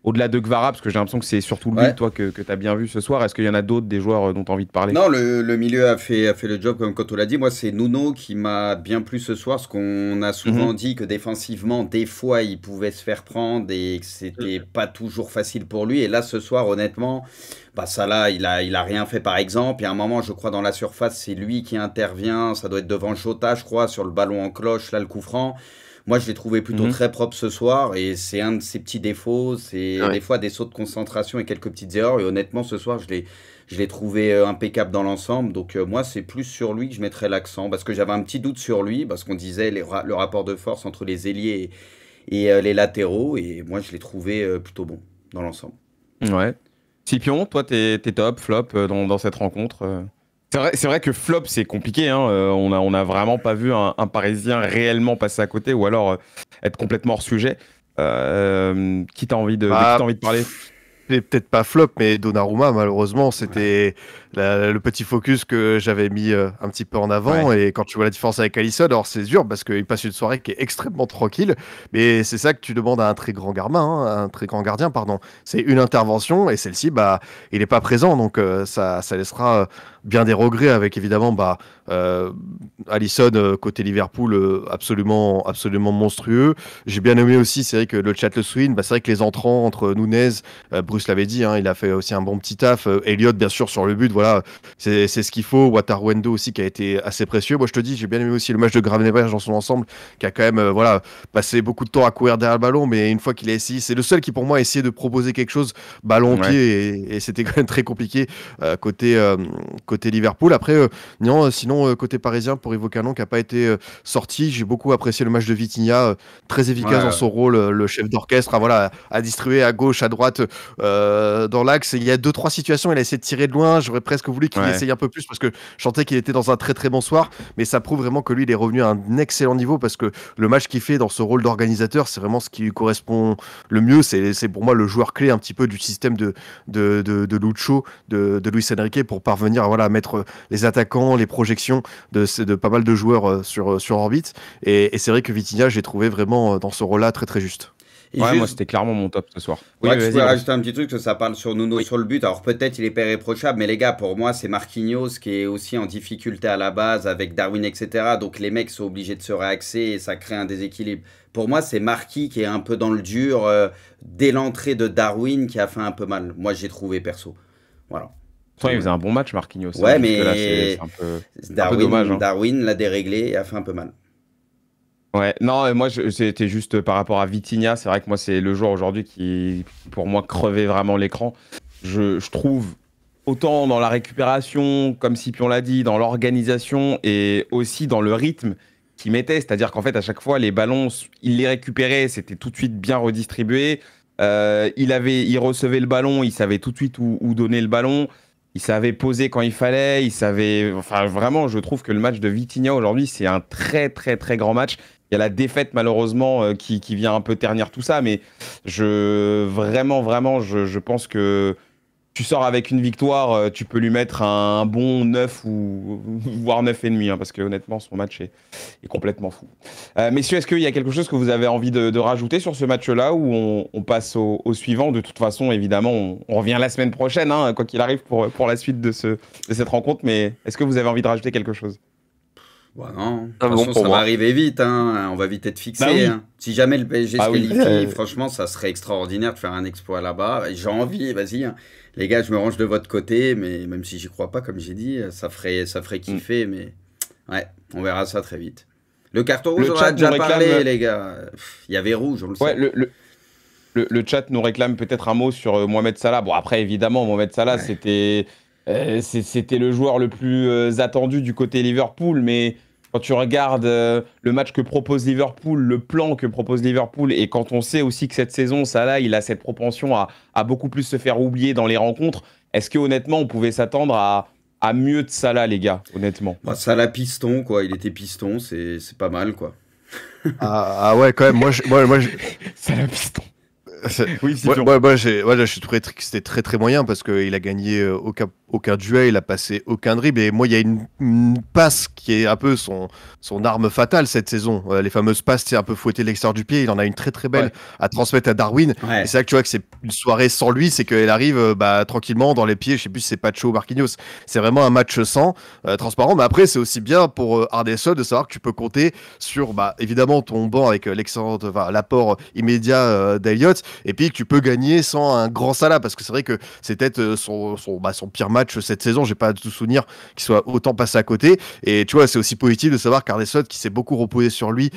au-delà de Gvara, parce que j'ai l'impression que c'est surtout lui, toi, que tu as bien vu ce soir, est-ce qu'il y en a d'autres, des joueurs dont tu as envie de parler? Non, le milieu a fait le job, comme Koto l'a dit. Moi, c'est Nuno qui m'a bien plu ce soir, parce qu'on a souvent dit que défensivement, des fois, il pouvait se faire prendre et que c'était pas toujours facile pour lui. Et là, ce soir, honnêtement, bah Salah, il a rien fait par exemple. Il y a un moment, je crois, dans la surface, c'est lui qui intervient. Ça doit être devant Jota, je crois, sur le ballon en cloche, là, le coup franc. Moi, je l'ai trouvé plutôt très propre ce soir et c'est un de ses petits défauts. C'est des fois des sauts de concentration et quelques petites erreurs. Et honnêtement, ce soir, je l'ai trouvé impeccable dans l'ensemble. Donc, moi, c'est plus sur lui que je mettrais l'accent parce que j'avais un petit doute sur lui parce qu'on disait le rapport de force entre les ailiers et les latéraux. Et moi, je l'ai trouvé plutôt bon dans l'ensemble. Ouais. Scipion, toi, t'es top, flop dans cette rencontre. C'est vrai que flop, c'est compliqué. Hein. On a vraiment pas vu un Parisien réellement passer à côté ou alors être complètement hors sujet. Qui t'a envie de parler? C'est peut-être pas flop, mais Donnarumma, malheureusement, c'était le petit focus que j'avais mis un petit peu en avant. Et quand tu vois la différence avec Alisson, alors c'est dur parce qu'il passe une soirée qui est extrêmement tranquille. Mais c'est ça que tu demandes à un très grand gardien, pardon. C'est une intervention et celle-ci, bah, il n'est pas présent. Donc ça laissera bien des regrets avec évidemment Alisson côté Liverpool absolument monstrueux. J'ai bien aimé aussi, c'est vrai que le chat le souligne, c'est vrai que les entrants entre Nunez, Bruce l'avait dit, hein, il a fait aussi un bon petit taf. Elliott, bien sûr, sur le but, voilà, c'est ce qu'il faut. Wataru aussi, qui a été assez précieux. Moi, je te dis, j'ai bien aimé aussi le match de Gravenberch dans son ensemble, qui a quand même passé beaucoup de temps à courir derrière le ballon, mais une fois qu'il a essayé, c'est le seul qui, pour moi, a essayé de proposer quelque chose, ballon au pied, et c'était quand même très compliqué côté Liverpool. Après, sinon, côté parisien, pour évoquer un nom qui n'a pas été sorti, j'ai beaucoup apprécié le match de Vitinha, très efficace dans son rôle, le chef d'orchestre, à distribuer à gauche, à droite, dans l'axe. Il y a 2-3 situations, il a essayé de tirer de loin. J'aurais presque voulu qu'il essaye un peu plus parce que je sentais qu'il était dans un très très bon soir. Mais ça prouve vraiment que lui, il est revenu à un excellent niveau parce que le match qu'il fait dans ce rôle d'organisateur, c'est vraiment ce qui lui correspond le mieux. C'est pour moi le joueur clé un petit peu du système de Lucho, de Luis Enrique pour parvenir à mettre les attaquants, les projections de pas mal de joueurs sur orbite. Et c'est vrai que Vitinha, j'ai trouvé vraiment dans ce rôle-là très très juste. Moi c'était clairement mon top ce soir. Tu peux rajouter un petit truc, que ça parle sur Nuno sur le but. Alors peut-être il est pas irréprochable, mais les gars, pour moi c'est Marquinhos qui est aussi en difficulté à la base avec Darwin, etc. Donc les mecs sont obligés de se réaxer et ça crée un déséquilibre. Pour moi c'est Marquis qui est un peu dans le dur dès l'entrée de Darwin qui a fait un peu mal. Moi j'ai trouvé perso. Voilà. Il faisait un bon match Marquinhos. Ouais, mais là, c'est un Darwin, peu dommage. Darwin l'a déréglé et a fait un peu mal. Ouais, non, moi c'était juste par rapport à Vitinha, c'est vrai que moi c'est le joueur aujourd'hui qui pour moi crevait vraiment l'écran. Je trouve autant dans la récupération, comme Scipion l'a dit, dans l'organisation et aussi dans le rythme qu'il mettait, c'est-à-dire qu'en fait à chaque fois les ballons, il les récupérait, c'était tout de suite bien redistribué. Il recevait le ballon, il savait tout de suite où donner le ballon. Il savait poser quand il fallait, Enfin, vraiment, je trouve que le match de Vitinha aujourd'hui, c'est un très, très, très grand match. Il y a la défaite, malheureusement, qui vient un peu ternir tout ça, mais vraiment, je pense que tu sors avec une victoire, tu peux lui mettre un bon 9 ou voire 9,5, parce que honnêtement, son match est complètement fou. Messieurs, est-ce qu'il y a quelque chose que vous avez envie de rajouter sur ce match-là ou on passe au suivant? De toute façon, évidemment, on revient la semaine prochaine, hein, quoi qu'il arrive, pour la suite de cette rencontre, mais est-ce que vous avez envie de rajouter quelque chose? Non, de toute façon, ça va arriver vite, hein. On va vite être fixé. Hein. Si jamais le PSG se qualifie, franchement, ça serait extraordinaire de faire un exploit là-bas. J'ai envie, vas-y. Hein. Les gars, je me range de votre côté, mais même si j'y crois pas, comme j'ai dit, ça ferait kiffer. Mais ouais, on verra ça très vite. Le carton rouge, on en a déjà parlé, les gars. Il y avait rouge, on le sait. Le chat nous réclame peut-être un mot sur Mohamed Salah. Bon, après, évidemment, Mohamed Salah, c'était le joueur le plus attendu du côté Liverpool, mais quand tu regardes le match que propose Liverpool, le plan que propose Liverpool, et quand on sait aussi que cette saison, Salah, il a cette propension à beaucoup plus se faire oublier dans les rencontres, est-ce que honnêtement, on pouvait s'attendre à à mieux de Salah, les gars, honnêtement? Bah, Salah piston, quoi. Il était piston, c'est pas mal, quoi. Ouais, quand même. Salah piston. Oui, je suis trouvé que c'était très très moyen parce qu'il a gagné aucun duel, il a passé aucun dribble. Et moi, il y a une passe qui est un peu son arme fatale cette saison. Les fameuses passes, c'est un peu fouetter l'extérieur du pied. Il en a une très très belle à transmettre à Darwin. Ouais. Et c'est là que tu vois que c'est une soirée sans lui, c'est qu'elle arrive tranquillement dans les pieds. Je sais plus si c'est Pacho ou Marquinhos. C'est vraiment un match sans, transparent. Mais après, c'est aussi bien pour Ardesol de savoir que tu peux compter sur évidemment ton banc avec l'apport immédiat d'Eliott. Et puis que tu peux gagner sans un grand Salah, parce que c'est vrai que c'est peut-être son pire match cette saison. J'ai pas tout souvenir qu'il soit autant passé à côté. Et tu vois, c'est aussi positif de savoir qu'Ardesol qui s'est beaucoup reposé sur lui,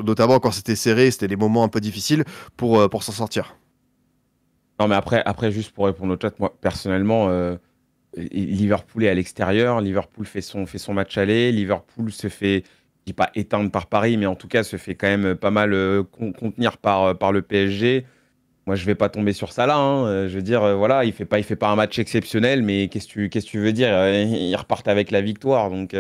notamment quand c'était serré, c'était des moments un peu difficiles pour s'en sortir. Non, mais après, juste pour répondre au chat, moi, personnellement, Liverpool est à l'extérieur. Liverpool fait son match aller. Liverpool se fait, je dis pas éteindre par Paris, mais en tout cas, se fait quand même pas mal contenir par le PSG. Moi, je vais pas tomber sur ça là. Je veux dire, voilà, il fait pas un match exceptionnel, mais qu'est-ce que tu veux dire? Ils repartent avec la victoire. Donc,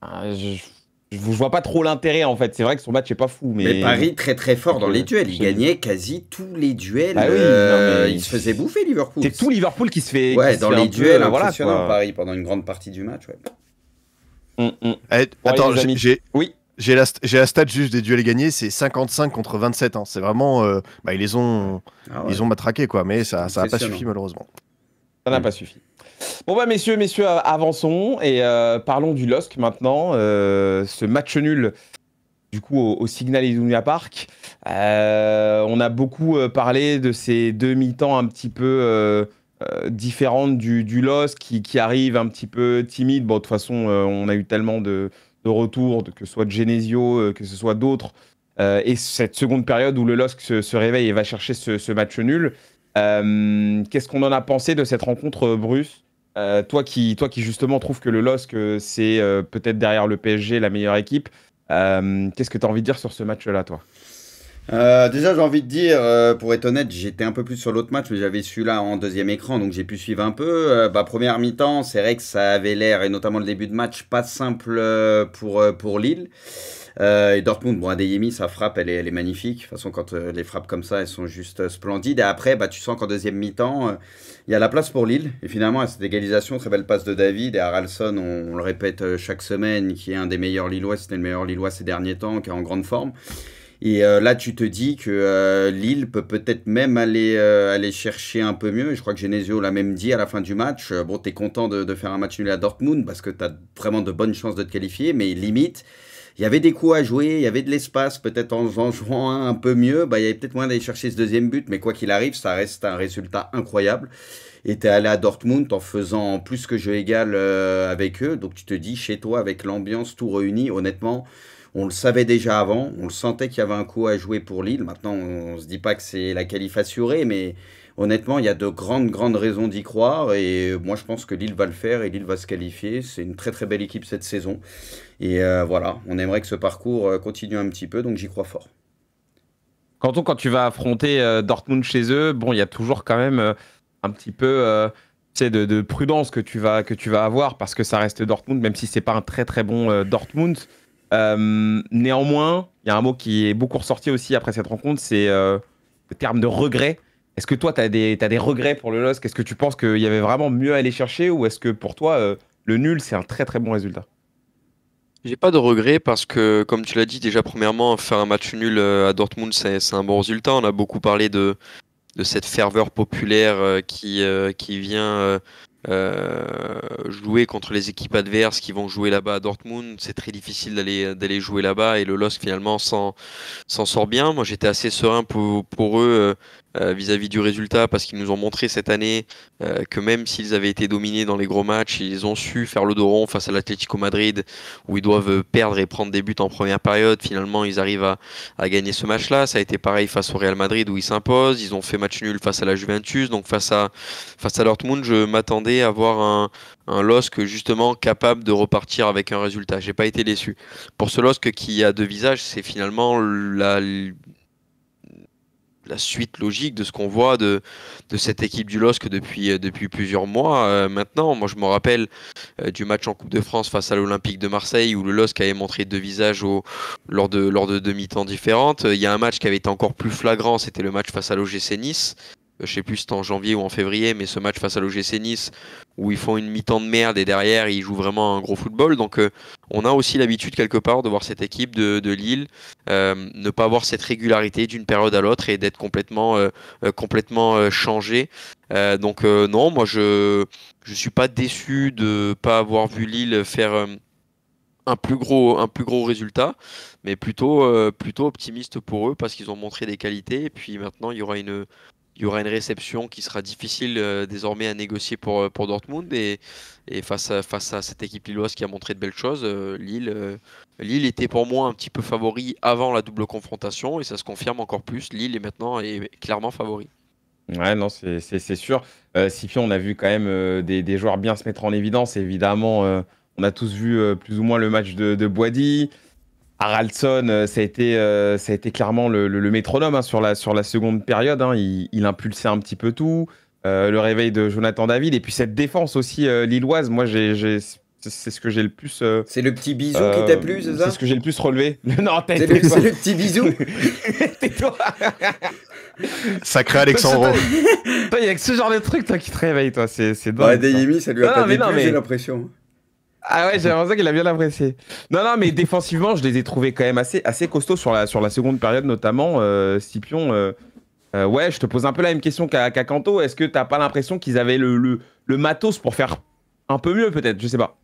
je vois pas trop l'intérêt, en fait. C'est vrai que son match est pas fou. Mais Paris, très très fort dans les duels. Il gagnait quasi tous les duels. Ah oui, non, mais il se faisait bouffer, Liverpool. C'est tout Liverpool qui se fait. Ouais, qui se dans fait les un duels, peu, impressionnant, voilà, quoi. Paris, pendant une grande partie du match. Ouais. Attends, les amis. Oui. j'ai la stat juste des duels gagnés, c'est 55 contre 27. C'est vraiment. Ils les ont matraqués, quoi. Mais ça a pas suffi, malheureusement. Ça n'a pas suffi. Bon, messieurs, avançons et parlons du LOSC maintenant. Ce match nul, du coup, au Signal Iduna Park. On a beaucoup parlé de ces deux mi-temps un petit peu différentes du LOSC qui arrivent un petit peu timides. Bon, de toute façon, on a eu tellement de retours, que ce soit de Genesio, que ce soit d'autres. Et cette seconde période où le LOSC se réveille et va chercher ce match nul. Qu'est-ce qu'on en a pensé de cette rencontre, Bruce? Toi qui justement trouve que le LOSC c'est peut-être derrière le PSG la meilleure équipe, qu'est-ce que tu as envie de dire sur ce match-là, toi? Déjà, j'ai envie de dire, pour être honnête, j'étais un peu plus sur l'autre match, mais j'avais celui-là en deuxième écran, donc j'ai pu suivre un peu. Première mi-temps, c'est vrai que ça avait l'air, et notamment le début de match, pas simple pour Lille. Et Dortmund, bon, Adeyemi, sa frappe, elle est magnifique. De toute façon, quand les frappes comme ça, elles sont juste splendides. Et après, tu sens qu'en deuxième mi-temps, il y a la place pour Lille. Et finalement, à cette égalisation, très belle passe de David. Et Haralson, on le répète chaque semaine, qui est un des meilleurs Lillois. C'était le meilleur Lillois ces derniers temps, qui est en grande forme. Et là, tu te dis que Lille peut peut-être même aller chercher un peu mieux. Je crois que Genesio l'a même dit à la fin du match. Bon, t'es content de faire un match nul à Dortmund parce que t'as vraiment de bonnes chances de te qualifier. Mais limite, il y avait des coups à jouer, il y avait de l'espace. Peut-être en jouant un peu mieux, il y avait peut-être moyen d'aller chercher ce deuxième but. Mais quoi qu'il arrive, ça reste un résultat incroyable. Et t'es allé à Dortmund en faisant plus que jeu égal avec eux. Donc tu te dis, chez toi, avec l'ambiance tout réuni, honnêtement... On le savait déjà avant, on le sentait qu'il y avait un coup à jouer pour Lille. Maintenant, on ne se dit pas que c'est la qualif assurée, mais honnêtement, il y a de grandes raisons d'y croire. Et moi, je pense que Lille va le faire et Lille va se qualifier. C'est une très très belle équipe cette saison. Et voilà, on aimerait que ce parcours continue un petit peu, donc j'y crois fort. Quand tu vas affronter Dortmund chez eux, bon, il y a toujours quand même un petit peu de prudence que tu vas avoir parce que ça reste Dortmund, même si c'est pas un très très bon Dortmund. Néanmoins, il y a un mot qui est beaucoup ressorti aussi après cette rencontre, c'est le terme de regret. Est-ce que toi, tu as des regrets pour le LOSC? Est-ce que tu penses qu'il y avait vraiment mieux à aller chercher ou est-ce que pour toi, le nul, c'est un très très bon résultat? J'ai pas de regrets parce que, comme tu l'as dit, déjà, premièrement, faire un match nul à Dortmund, c'est un bon résultat. On a beaucoup parlé de cette ferveur populaire qui vient jouer contre les équipes adverses qui vont jouer là-bas à Dortmund. C'est très difficile d'aller jouer là-bas et le LOSC finalement s'en sort bien. Moi, j'étais assez serein pour eux vis-à-vis du résultat parce qu'ils nous ont montré cette année que même s'ils avaient été dominés dans les gros matchs, ils ont su faire le dos rond face à l'Atlético Madrid où ils doivent perdre et prendre des buts en première période. Finalement, ils arrivent à gagner ce match-là. Ça a été pareil face au Real Madrid où ils s'imposent. Ils ont fait match nul face à la Juventus. Donc face à Dortmund, je m'attendais à voir un LOSC justement capable de repartir avec un résultat. J'ai pas été déçu. Pour ce LOSC qui a deux visages, c'est finalement la suite logique de ce qu'on voit de cette équipe du LOSC depuis plusieurs mois maintenant. Moi, je me rappelle du match en Coupe de France face à l'Olympique de Marseille où le LOSC avait montré deux visages lors de deux mi-temps différentes. Il y a un match qui avait été encore plus flagrant, c'était le match face à l'OGC Nice. Je sais plus si c'était en janvier ou en février, mais ce match face à l'OGC Nice où ils font une mi-temps de merde et derrière ils jouent vraiment un gros football. Donc on a aussi l'habitude quelque part de voir cette équipe de Lille ne pas avoir cette régularité d'une période à l'autre et d'être complètement changé. Donc non, moi je suis pas déçu de pas avoir vu Lille faire un plus gros résultat, mais plutôt optimiste pour eux parce qu'ils ont montré des qualités et puis maintenant il y aura une réception qui sera difficile désormais à négocier pour Dortmund et face à cette équipe lilloise qui a montré de belles choses, Lille était pour moi un petit peu favori avant la double confrontation et ça se confirme encore plus. Lille est maintenant clairement favori. Ouais, non, c'est sûr. Scipion, on a vu quand même des joueurs bien se mettre en évidence. Évidemment, on a tous vu plus ou moins le match de Boady. Haraldsson, ça a été clairement le métronome hein, sur la seconde période. Hein. Il impulsait un petit peu tout. Le réveil de Jonathan David. Et puis cette défense aussi lilloise, moi, c'est ce que j'ai le plus. C'est le petit bisou qui t'a plu, c'est ça? C'est ce que j'ai le plus relevé. Non, c'est le petit bisou. Tais-toi. Sacré Alexandre. Toi, il y a que ce genre de truc toi, qui te réveille, toi. C'est dingue. Ouais, Deyemi, ça lui a pas déplu, j'ai l'impression. Ah ouais, j'ai l'impression qu'il a bien apprécié. Non, mais défensivement, je les ai trouvés quand même assez costauds sur la seconde période, notamment. Scipion, ouais, je te pose un peu la même question qu'à Kanto. Est-ce que t'as pas l'impression qu'ils avaient le matos pour faire un peu mieux, peut-être? Je sais pas.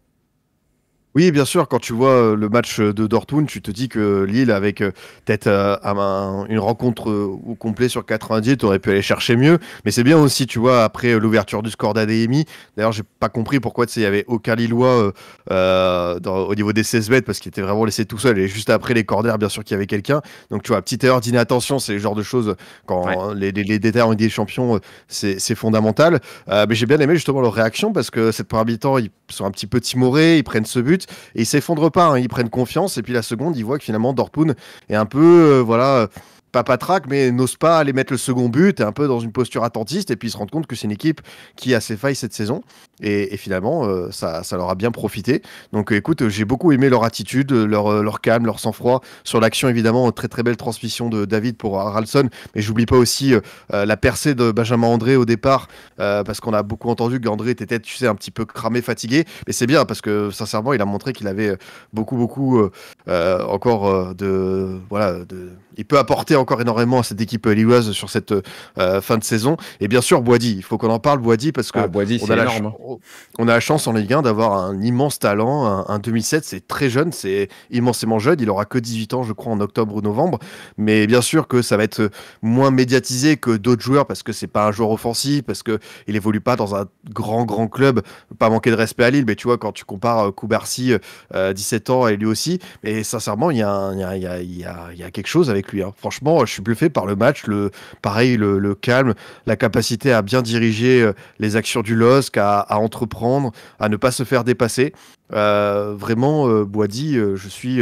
Oui, bien sûr, quand tu vois le match de Dortmund, tu te dis que Lille, avec peut-être une rencontre au complet sur 90, tu aurais pu aller chercher mieux. Mais c'est bien aussi, tu vois, après l'ouverture du score d'Adeyemi. D'ailleurs, j'ai pas compris pourquoi il n'y avait aucun Lillois au niveau des 16 mètres, parce qu'il était vraiment laissé tout seul. Et juste après les corners, bien sûr qu'il y avait quelqu'un. Donc, tu vois, petite erreur d'inattention, c'est le genre de choses, quand les détails en Ligue des Champions, c'est fondamental. Mais j'ai bien aimé justement leur réaction, parce que cette première mi-temps, ils sont un petit peu timorés, ils prennent ce but. Et ils s'effondrent pas, hein, ils prennent confiance. Et puis la seconde, ils voient que finalement Dortmund est un peu, pas patraque, mais n'ose pas aller mettre le second but, est un peu dans une posture attentiste. Et puis ils se rendent compte que c'est une équipe qui a ses failles cette saison. Et finalement, ça leur a bien profité. Donc écoute, j'ai beaucoup aimé leur attitude, leur calme, leur sang-froid. Sur l'action, évidemment, très très belle transmission de David pour Haraldsson. Mais j'oublie pas aussi la percée de Benjamin André au départ, parce qu'on a beaucoup entendu qu'André était peut-être, tu sais, un petit peu cramé, fatigué. Mais c'est bien, parce que sincèrement, il a montré qu'il avait beaucoup encore il peut apporter encore énormément à cette équipe lilloise sur cette fin de saison. Et bien sûr, Boady, il faut qu'on en parle, Boady, parce que Boady, c'est énorme. On a la chance en Ligue 1 d'avoir un immense talent, un 2007, c'est très jeune, c'est immensément jeune, il aura que 18 ans je crois en octobre ou novembre, mais bien sûr que ça va être moins médiatisé que d'autres joueurs parce que c'est pas un joueur offensif, parce qu'il évolue pas dans un grand club, pas manquer de respect à Lille, mais tu vois quand tu compares Koubarsi, 17 ans et lui aussi, mais sincèrement il y a quelque chose avec lui, hein. Franchement je suis bluffé par le match, le calme, la capacité à bien diriger les actions du LOSC, à entreprendre, à ne pas se faire dépasser. Vraiment, Boady, je suis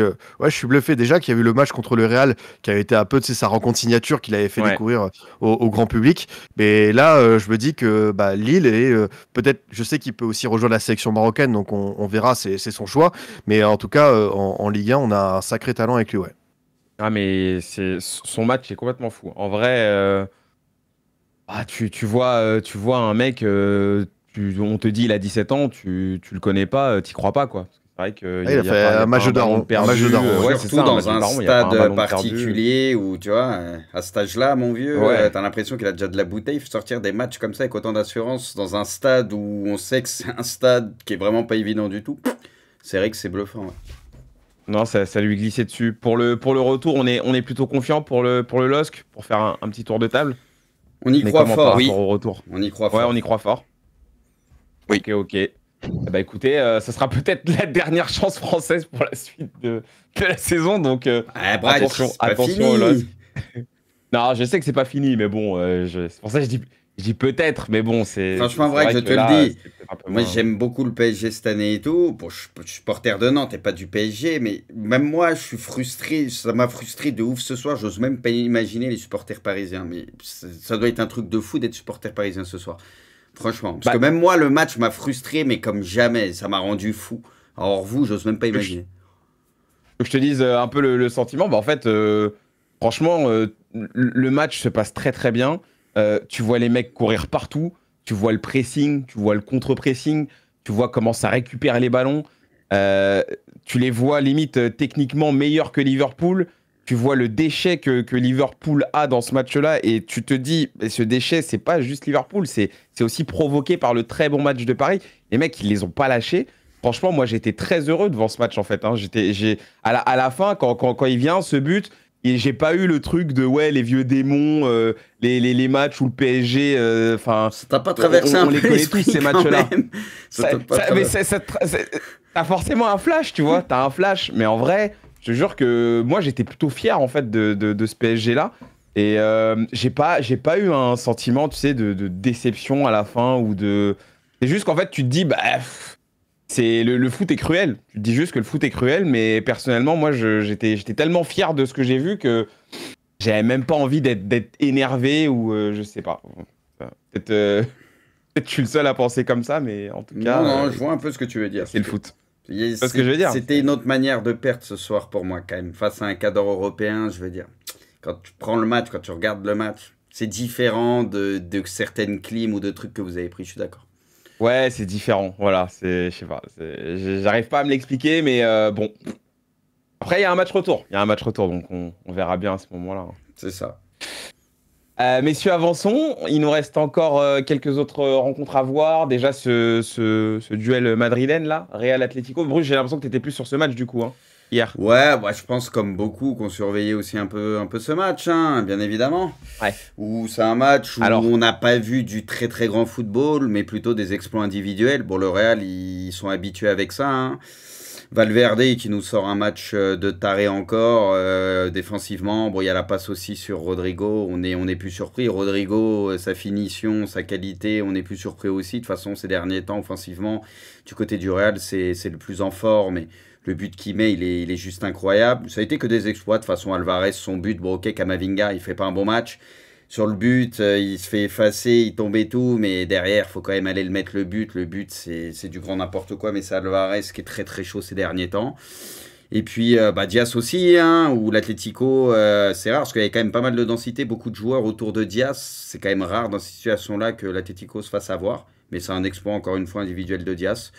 bluffé déjà qu'il y a eu le match contre le Real qui avait été un peu sa rencontre signature qu'il avait fait découvrir au grand public. Mais là, je me dis que Lille est peut-être, je sais qu'il peut aussi rejoindre la sélection marocaine, donc on verra, c'est son choix. Mais en tout cas, en Ligue 1, on a un sacré talent avec lui, ouais. Ah mais son match est complètement fou. En vrai, tu vois un mec, on te dit il a 17 ans, tu le connais pas, t'y crois pas quoi. C'est vrai que il a fait un match de daron. Surtout dans un stade particulier où tu vois, à cet âge-là, mon vieux, t'as l'impression qu'il a déjà de la bouteille. Il faut sortir des matchs comme ça avec autant d'assurance dans un stade où on sait que c'est un stade qui est vraiment pas évident du tout. C'est vrai que c'est bluffant. Ouais. Non, ça lui glissait dessus. Pour le retour, on est plutôt confiant pour le LOSC, pour faire un petit tour de table. On y croit fort. Oui. Au retour. On y croit fort. Ouais, on y croit fort. Oui. Ok. Bah écoutez, ça sera peut-être la dernière chance française pour la suite de la saison, donc attention au LOSC. Non, je sais que c'est pas fini, mais bon, c'est pour ça que je dis, Je dis peut-être, mais bon, c'est. Franchement, c'est vrai que je te là, le dis. c'est peut-être un peu Moi, moins. j'aime beaucoup le PSG cette année et tout. Bon, je suis supporter de Nantes et pas du PSG, mais même moi, je suis frustré. Ça m'a frustré de ouf ce soir. J'ose même pas imaginer les supporters parisiens. Mais ça doit être un truc de fou d'être supporter parisien ce soir. Franchement. Parce Bah, que même moi, le match m'a frustré, mais comme jamais. Ça m'a rendu fou. Alors, vous, j'ose même pas que je, imaginer. que je te dise un peu le sentiment. Bah, en fait, franchement, le match se passe très très bien. Tu vois les mecs courir partout. Tu vois le pressing, tu vois le contre-pressing. Tu vois comment ça récupère les ballons. Euh, Tu les vois limite techniquement meilleurs que Liverpool. Tu vois le déchet que Liverpool a dans ce match-là et tu te dis, mais ce déchet, c'est pas juste Liverpool, c'est aussi provoqué par le très bon match de Paris. Les mecs, ils les ont pas lâchés. Franchement, moi, j'étais très heureux devant ce match en fait. Hein. À la fin, quand il vient, ce but, et j'ai pas eu le truc de ouais, les vieux démons, les matchs où le PSG, enfin, Ça t'a pas traversé un on les peu connaît tous l'esprit ces quand matchs-là. même. Ça t'a pas Mais traversé. t'as forcément un flash, tu vois. T'as un flash. Mais en vrai, je te jure que moi, j'étais plutôt fier, en fait, de ce PSG-là. Et j'ai pas eu un sentiment, tu sais, de déception à la fin ou de... C'est juste qu'en fait, tu te dis, bah, c'est le foot est cruel. Tu te dis juste que le foot est cruel, mais personnellement, moi, j'étais tellement fier de ce que j'ai vu que j'avais même pas envie d'être énervé ou je sais pas. Peut-être peut-être que je suis le seul à penser comme ça, mais en tout Non, cas, non, je vois un peu ce que tu veux dire. c'est le foot. Et C'est ce que je veux dire. C'était une autre manière de perdre ce soir pour moi, quand même. Face à un cadre européen, je veux dire. Quand tu prends le match, quand tu regardes le match, c'est différent de certaines clims ou de trucs que vous avez pris, je suis d'accord. Ouais, c'est différent. Voilà, je sais pas. J'arrive pas à me l'expliquer, mais bon. Après, il y a un match retour. Il y a un match retour, donc on verra bien à ce moment-là. C'est ça. Messieurs, avançons. Il nous reste encore quelques autres rencontres à voir. Déjà, ce duel madrilène, là, Real Atlético. Bruce, j'ai l'impression que tu étais plus sur ce match, du coup, hein, hier. Ouais, bah, je pense comme beaucoup qu'on surveillait aussi un peu ce match, hein, bien évidemment. Ouais. Où c'est un match où Alors, on n'a pas vu du très très grand football, mais plutôt des exploits individuels. Bon, le Real, ils sont habitués avec ça, hein. Valverde qui nous sort un match de taré encore défensivement. Bon, il y a la passe aussi sur Rodrigo. On est plus surpris. Rodrigo, sa finition, sa qualité, on est plus surpris aussi. De toute façon, ces derniers temps, offensivement, du côté du Real, c'est le plus en forme. Mais le but qu'il met, il est juste incroyable. Ça a été que des exploits. De toute façon, Alvarez, son but, bon, ok, Camavinga, il fait pas un bon match. Sur le but, il se fait effacer, il tombe et tout, mais derrière, faut quand même aller le mettre le but. Le but, c'est du grand n'importe quoi, mais c'est Alvarez qui est très très chaud ces derniers temps. Et puis, bah, Diaz aussi, hein, ou l'Atlético, c'est rare, parce qu'il y a quand même pas mal de densité, beaucoup de joueurs autour de Diaz. C'est quand même rare dans ces situations-là que l'Atlético se fasse avoir, mais c'est un exploit, encore une fois, individuel de Diaz,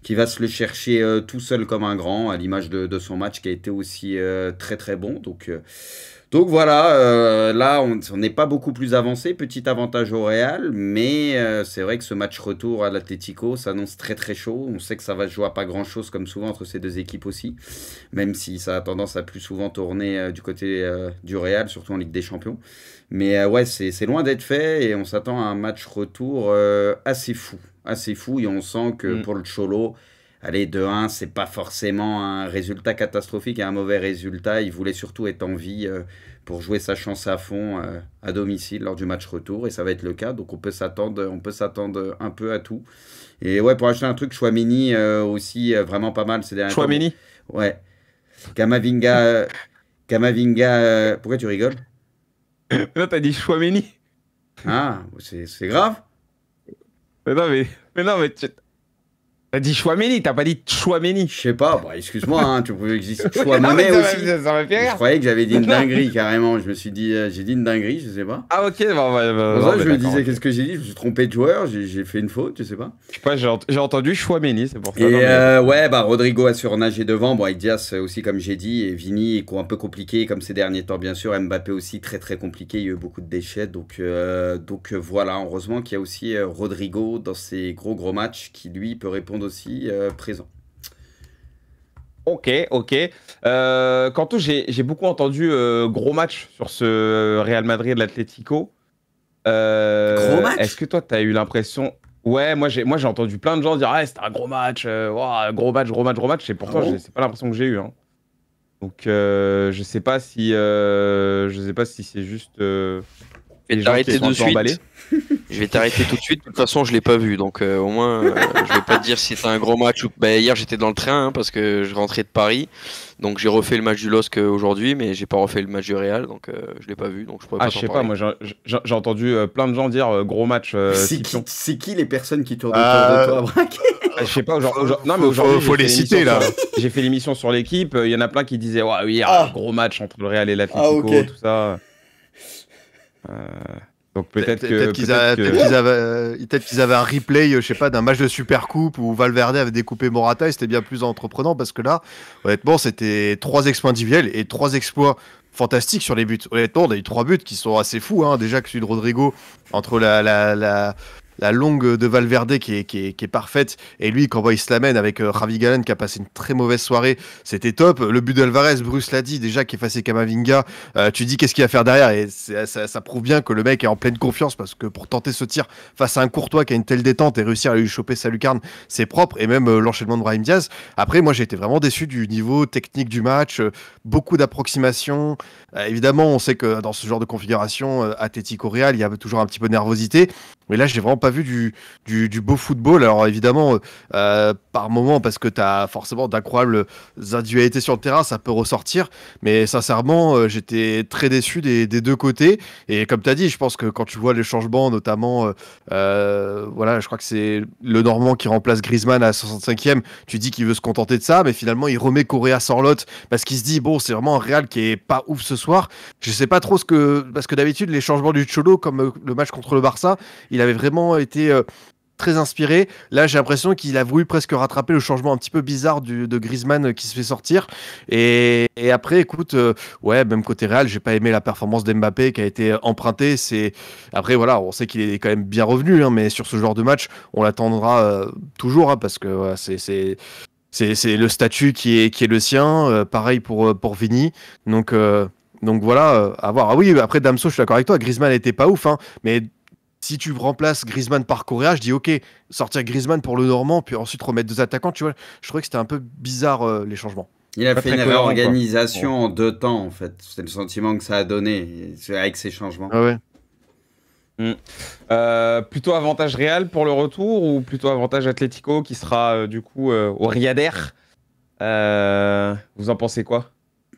qui va se le chercher tout seul comme un grand, à l'image de son match qui a été aussi très très bon. Donc voilà, là on n'est pas beaucoup plus avancé, petit avantage au Real, mais c'est vrai que ce match retour à l'Atlético s'annonce très très chaud. On sait que ça va se jouer à pas grand chose comme souvent entre ces deux équipes aussi, même si ça a tendance à plus souvent tourner du côté du Real, surtout en Ligue des Champions. Mais ouais, c'est loin d'être fait et on s'attend à un match retour assez fou et on sent que hmm, pour le Cholo, allez, 2-1, c'est pas forcément un résultat catastrophique et un mauvais résultat. Il voulait surtout être en vie pour jouer sa chance à fond à domicile lors du match retour et ça va être le cas. Donc on peut s'attendre un peu à tout. Et ouais, pour acheter un truc, Chouameni aussi vraiment pas mal ces derniers temps. Bon, Chouameni. ouais, Kamavinga, Kamavinga, pourquoi tu rigoles? Non, t'as dit Chouameni. Ah, c'est grave. Mais non, mais t'as dit Chouameni, t'as pas dit Chouameni. Je sais pas, bah, excuse-moi, hein, tu pouvais exister Ouais, non, mais Chouameni aussi. ça m'a fait Je rire. croyais que j'avais dit une Non. dinguerie carrément. Je me suis dit, j'ai dit une dinguerie, je sais pas. Ah ok, bon, Pour non, ça, mais je me d'accord, disais, ok. qu'est-ce que j'ai dit? Je me suis trompé de joueur, j'ai fait une faute, je sais pas. Je sais pas, j'ai entendu Chouameni, c'est pour ça. Et Non, mais... ouais, bah Rodrigo a surnagé devant. Bon, avec Diaz aussi, comme j'ai dit, et Vini est un peu compliqué, comme ces derniers temps, bien sûr. Mbappé aussi, très très compliqué. Il y a eu beaucoup de déchets. Donc voilà, heureusement qu'il y a aussi Rodrigo dans ces gros matchs qui, lui, peut répondre aussi présent. Ok, ok. Quanto, j'ai beaucoup entendu gros match sur ce Real Madrid-Atlético. Gros match? Est-ce que toi, t'as eu l'impression... Ouais, moi j'ai entendu plein de gens dire ah, c'était un gros match, ouah, gros match, gros match, gros match. Et pourtant, Ah bon? c'est pas l'impression que j'ai eu. Hein. Donc, je sais pas si c'est juste les gens qui sont un peu emballés. Je vais t'arrêter tout de suite. De toute façon, je l'ai pas vu, donc au moins, je vais pas te dire si c'était un gros match ou. Bah, hier, j'étais dans le train hein, parce que je rentrais de Paris, donc j'ai refait le match du LOSC aujourd'hui, mais j'ai pas refait le match du Real, donc je l'ai pas vu, donc je pourrais pas Je t'en sais pas, parler. moi j'ai entendu plein de gens dire gros match. C'est qui les personnes qui tournent autour de toi, Braque? Je sais pas, non mais aujourd'hui faut les citer là. J'ai fait l'émission sur l'équipe, il y en a plein qui disaient ouais oui, gros match entre le Real et l'Atlético, tout ça. Donc peut-être qu'ils avaient un replay, je sais pas, d'un match de Supercoupe où Valverde avait découpé Morata et c'était bien plus entreprenant parce que là, honnêtement, c'était 3 exploits individuels et 3 exploits fantastiques sur les buts. Honnêtement, on a eu 3 buts qui sont assez fous, hein. Déjà que celui de Rodrigo entre la longue de Valverde qui est parfaite et lui quand il se l'amène avec Javi Galán qui a passé une très mauvaise soirée, c'était top. Le but d'Alvarez, Bruce l'a dit déjà, qui effacé Camavinga, tu dis qu'est-ce qu'il va faire derrière et ça prouve bien que le mec est en pleine confiance parce que pour tenter ce tir face à un Courtois qui a une telle détente et réussir à lui choper sa lucarne, c'est propre. Et même l'enchaînement de Brahim Diaz, après moi j'ai été vraiment déçu du niveau technique du match, beaucoup d'approximations. Évidemment on sait que dans ce genre de configuration Atlético Real il y a toujours un petit peu de nervosité, mais là j'ai vraiment pas vu du beau football. Alors évidemment par moment parce que tu as forcément d'incroyables individualités sur le terrain, ça peut ressortir, mais sincèrement j'étais très déçu des deux côtés. Et comme tu as dit, je pense que quand tu vois les changements notamment voilà, je crois que c'est le Normand qui remplace Griezmann à la 65e, tu dis qu'il veut se contenter de ça, mais finalement il remet Correa Sorloth parce qu'il se dit bon c'est vraiment un Real qui est pas ouf ce soir. Je sais pas trop parce que d'habitude les changements du Cholo comme le match contre le Barça, il avait vraiment été très inspiré. Là, j'ai l'impression qu'il a voulu presque rattraper le changement un petit peu bizarre de Griezmann qui se fait sortir. Et après, écoute, ouais, même côté Real, j'ai pas aimé la performance d'Mbappé qui a été empruntée. Après, voilà, on sait qu'il est quand même bien revenu, hein, mais sur ce genre de match, on l'attendra toujours, hein, parce que voilà, c'est le statut qui est le sien. Pareil pour Vini. Donc voilà, à voir. Ah oui, après Damso, je suis d'accord avec toi. Griezmann n'était pas ouf, hein, mais si tu remplaces Griezmann par Correa, je dis ok, sortir Griezmann pour le Normand, puis ensuite remettre 2 attaquants, tu vois, je trouvais que c'était un peu bizarre les changements. Il a fait une réorganisation en 2 temps, en fait. C'est le sentiment que ça a donné avec ces changements. Ah ouais. Plutôt avantage Real pour le retour ou plutôt avantage Atlético qui sera du coup au Riader. Vous en pensez quoi?